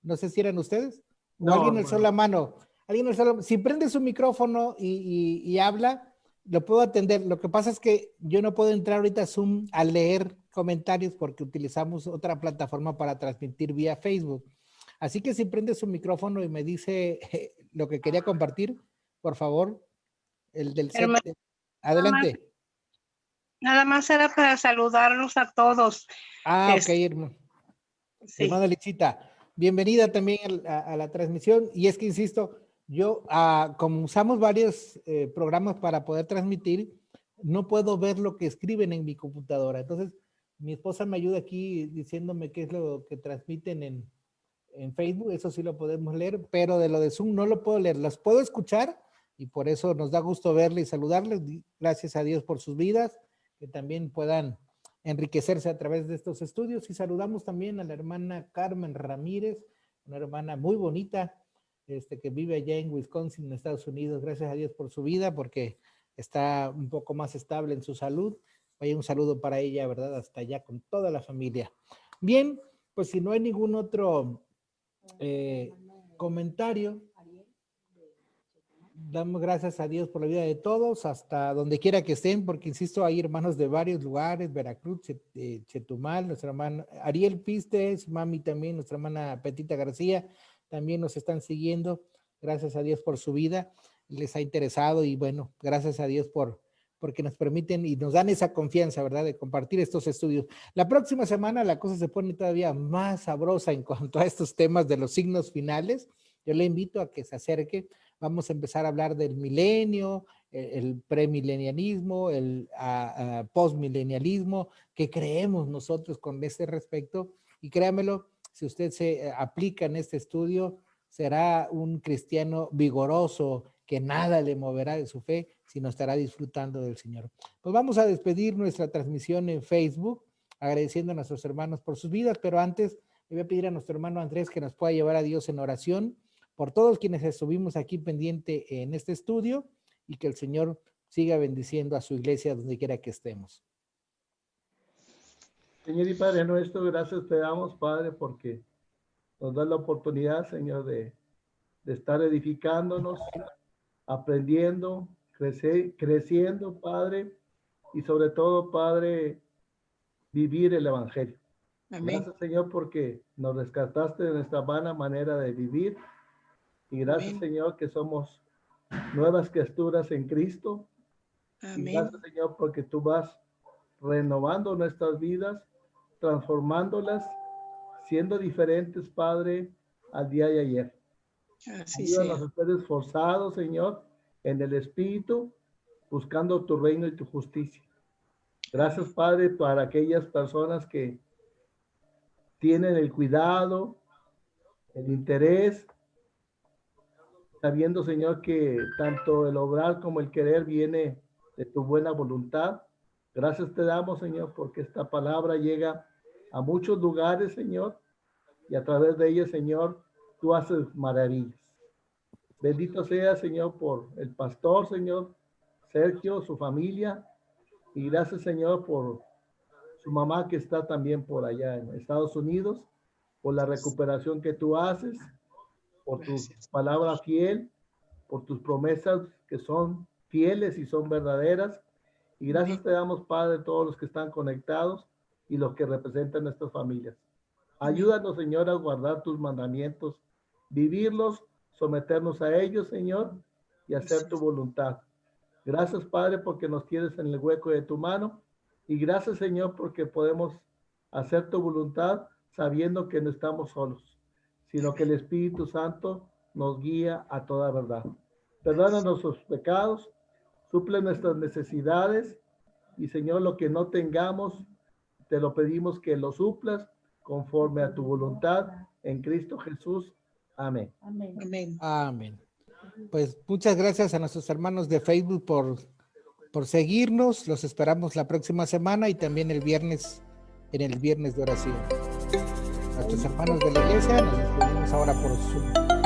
No sé si eran ustedes o No, alguien alzó hermano. la mano. Si prende su micrófono y habla, lo puedo atender. Lo que pasa es que yo no puedo entrar ahorita a Zoom a leer comentarios porque utilizamos otra plataforma para transmitir vía Facebook. Así que si prende su micrófono y me dice lo que quería compartir, por favor, el del set. Hermano, Adelante. nada más era para saludarlos a todos. Ok, hermano. Sí. Hermana Lichita, bienvenida también a la transmisión. Y es que, insisto, yo, como usamos varios programas para poder transmitir, no puedo ver lo que escriben en mi computadora. Entonces, mi esposa me ayuda aquí diciéndome qué es lo que transmiten en Facebook, eso sí lo podemos leer, pero de lo de Zoom no lo puedo leer. Las puedo escuchar y por eso nos da gusto verles y saludarles. Gracias a Dios por sus vidas, que también puedan enriquecerse a través de estos estudios. Y saludamos también a la hermana Carmen Ramírez, una hermana muy bonita, que vive allá en Wisconsin, en Estados Unidos. Gracias a Dios por su vida, porque está un poco más estable en su salud. Vaya un saludo para ella, ¿verdad? Hasta allá con toda la familia. Bien, pues si no hay ningún otro comentario, damos gracias a Dios por la vida de todos, hasta donde quiera que estén, porque insisto, hay hermanos de varios lugares, Veracruz, Chetumal, nuestra hermana Ariel Pistes, mami también, nuestra hermana Petita García, también nos están siguiendo, gracias a Dios por su vida, les ha interesado y bueno, gracias a Dios porque nos permiten y nos dan esa confianza, ¿verdad?, de compartir estos estudios. La próxima semana la cosa se pone todavía más sabrosa en cuanto a estos temas de los signos finales. Yo le invito a que se acerque. Vamos a empezar a hablar del milenio, el premilenialismo, el postmilenialismo, qué creemos nosotros con este respecto. Y créamelo, si usted se aplica en este estudio, será un cristiano vigoroso, que nada le moverá de su fe, sino estará disfrutando del Señor. Pues vamos a despedir nuestra transmisión en Facebook, agradeciendo a nuestros hermanos por sus vidas, pero antes le voy a pedir a nuestro hermano Andrés que nos pueda llevar a Dios en oración por todos quienes estuvimos aquí pendiente en este estudio y que el Señor siga bendiciendo a su iglesia donde quiera que estemos. Señor y Padre nuestro, gracias te damos, Padre, porque nos da la oportunidad, Señor, de estar edificándonos, aprendiendo, creciendo, Padre, y sobre todo, Padre, vivir el Evangelio. Amén. Gracias, Señor, porque nos rescataste de nuestra vana manera de vivir. Y gracias, Amén. Señor, que somos nuevas criaturas en Cristo. Y Amén. gracias, Señor, porque tú vas renovando nuestras vidas, transformándolas, siendo diferentes, Padre, al día de ayer. Así Ayúdanos sea. a ser esforzados, Señor, en el Espíritu, buscando tu reino y tu justicia. Gracias, Padre, para aquellas personas que tienen el cuidado, el interés, sabiendo, Señor, que tanto el obrar como el querer viene de tu buena voluntad. Gracias te damos, Señor, porque esta palabra llega a muchos lugares, Señor, y a través de ella, Señor, tú haces maravillas. Bendito sea, Señor, por el pastor, Señor, Sergio, su familia, y gracias, Señor, por su mamá que está también por allá en Estados Unidos. por la recuperación que tú haces, por tu Gracias. palabra fiel, por tus promesas que son fieles y son verdaderas. Y gracias te damos, Padre, a todos los que están conectados y los que representan estas familias. Ayúdanos, Señor, a guardar tus mandamientos, vivirlos, someternos a ellos, Señor, y hacer tu voluntad. Gracias, Padre, porque nos tienes en el hueco de tu mano. Y gracias, Señor, porque podemos hacer tu voluntad sabiendo que no estamos solos, sino que el Espíritu Santo nos guía a toda verdad. Perdona nuestros pecados, suple nuestras necesidades y, Señor, lo que no tengamos, te lo pedimos que lo suplas conforme a tu voluntad en Cristo Jesús. Amén. Amén. Amén. Pues muchas gracias a nuestros hermanos de Facebook por seguirnos. Los esperamos la próxima semana y también el viernes, en el viernes de oración. Nuestros hermanos de la iglesia, nos despedimos ahora por Zoom.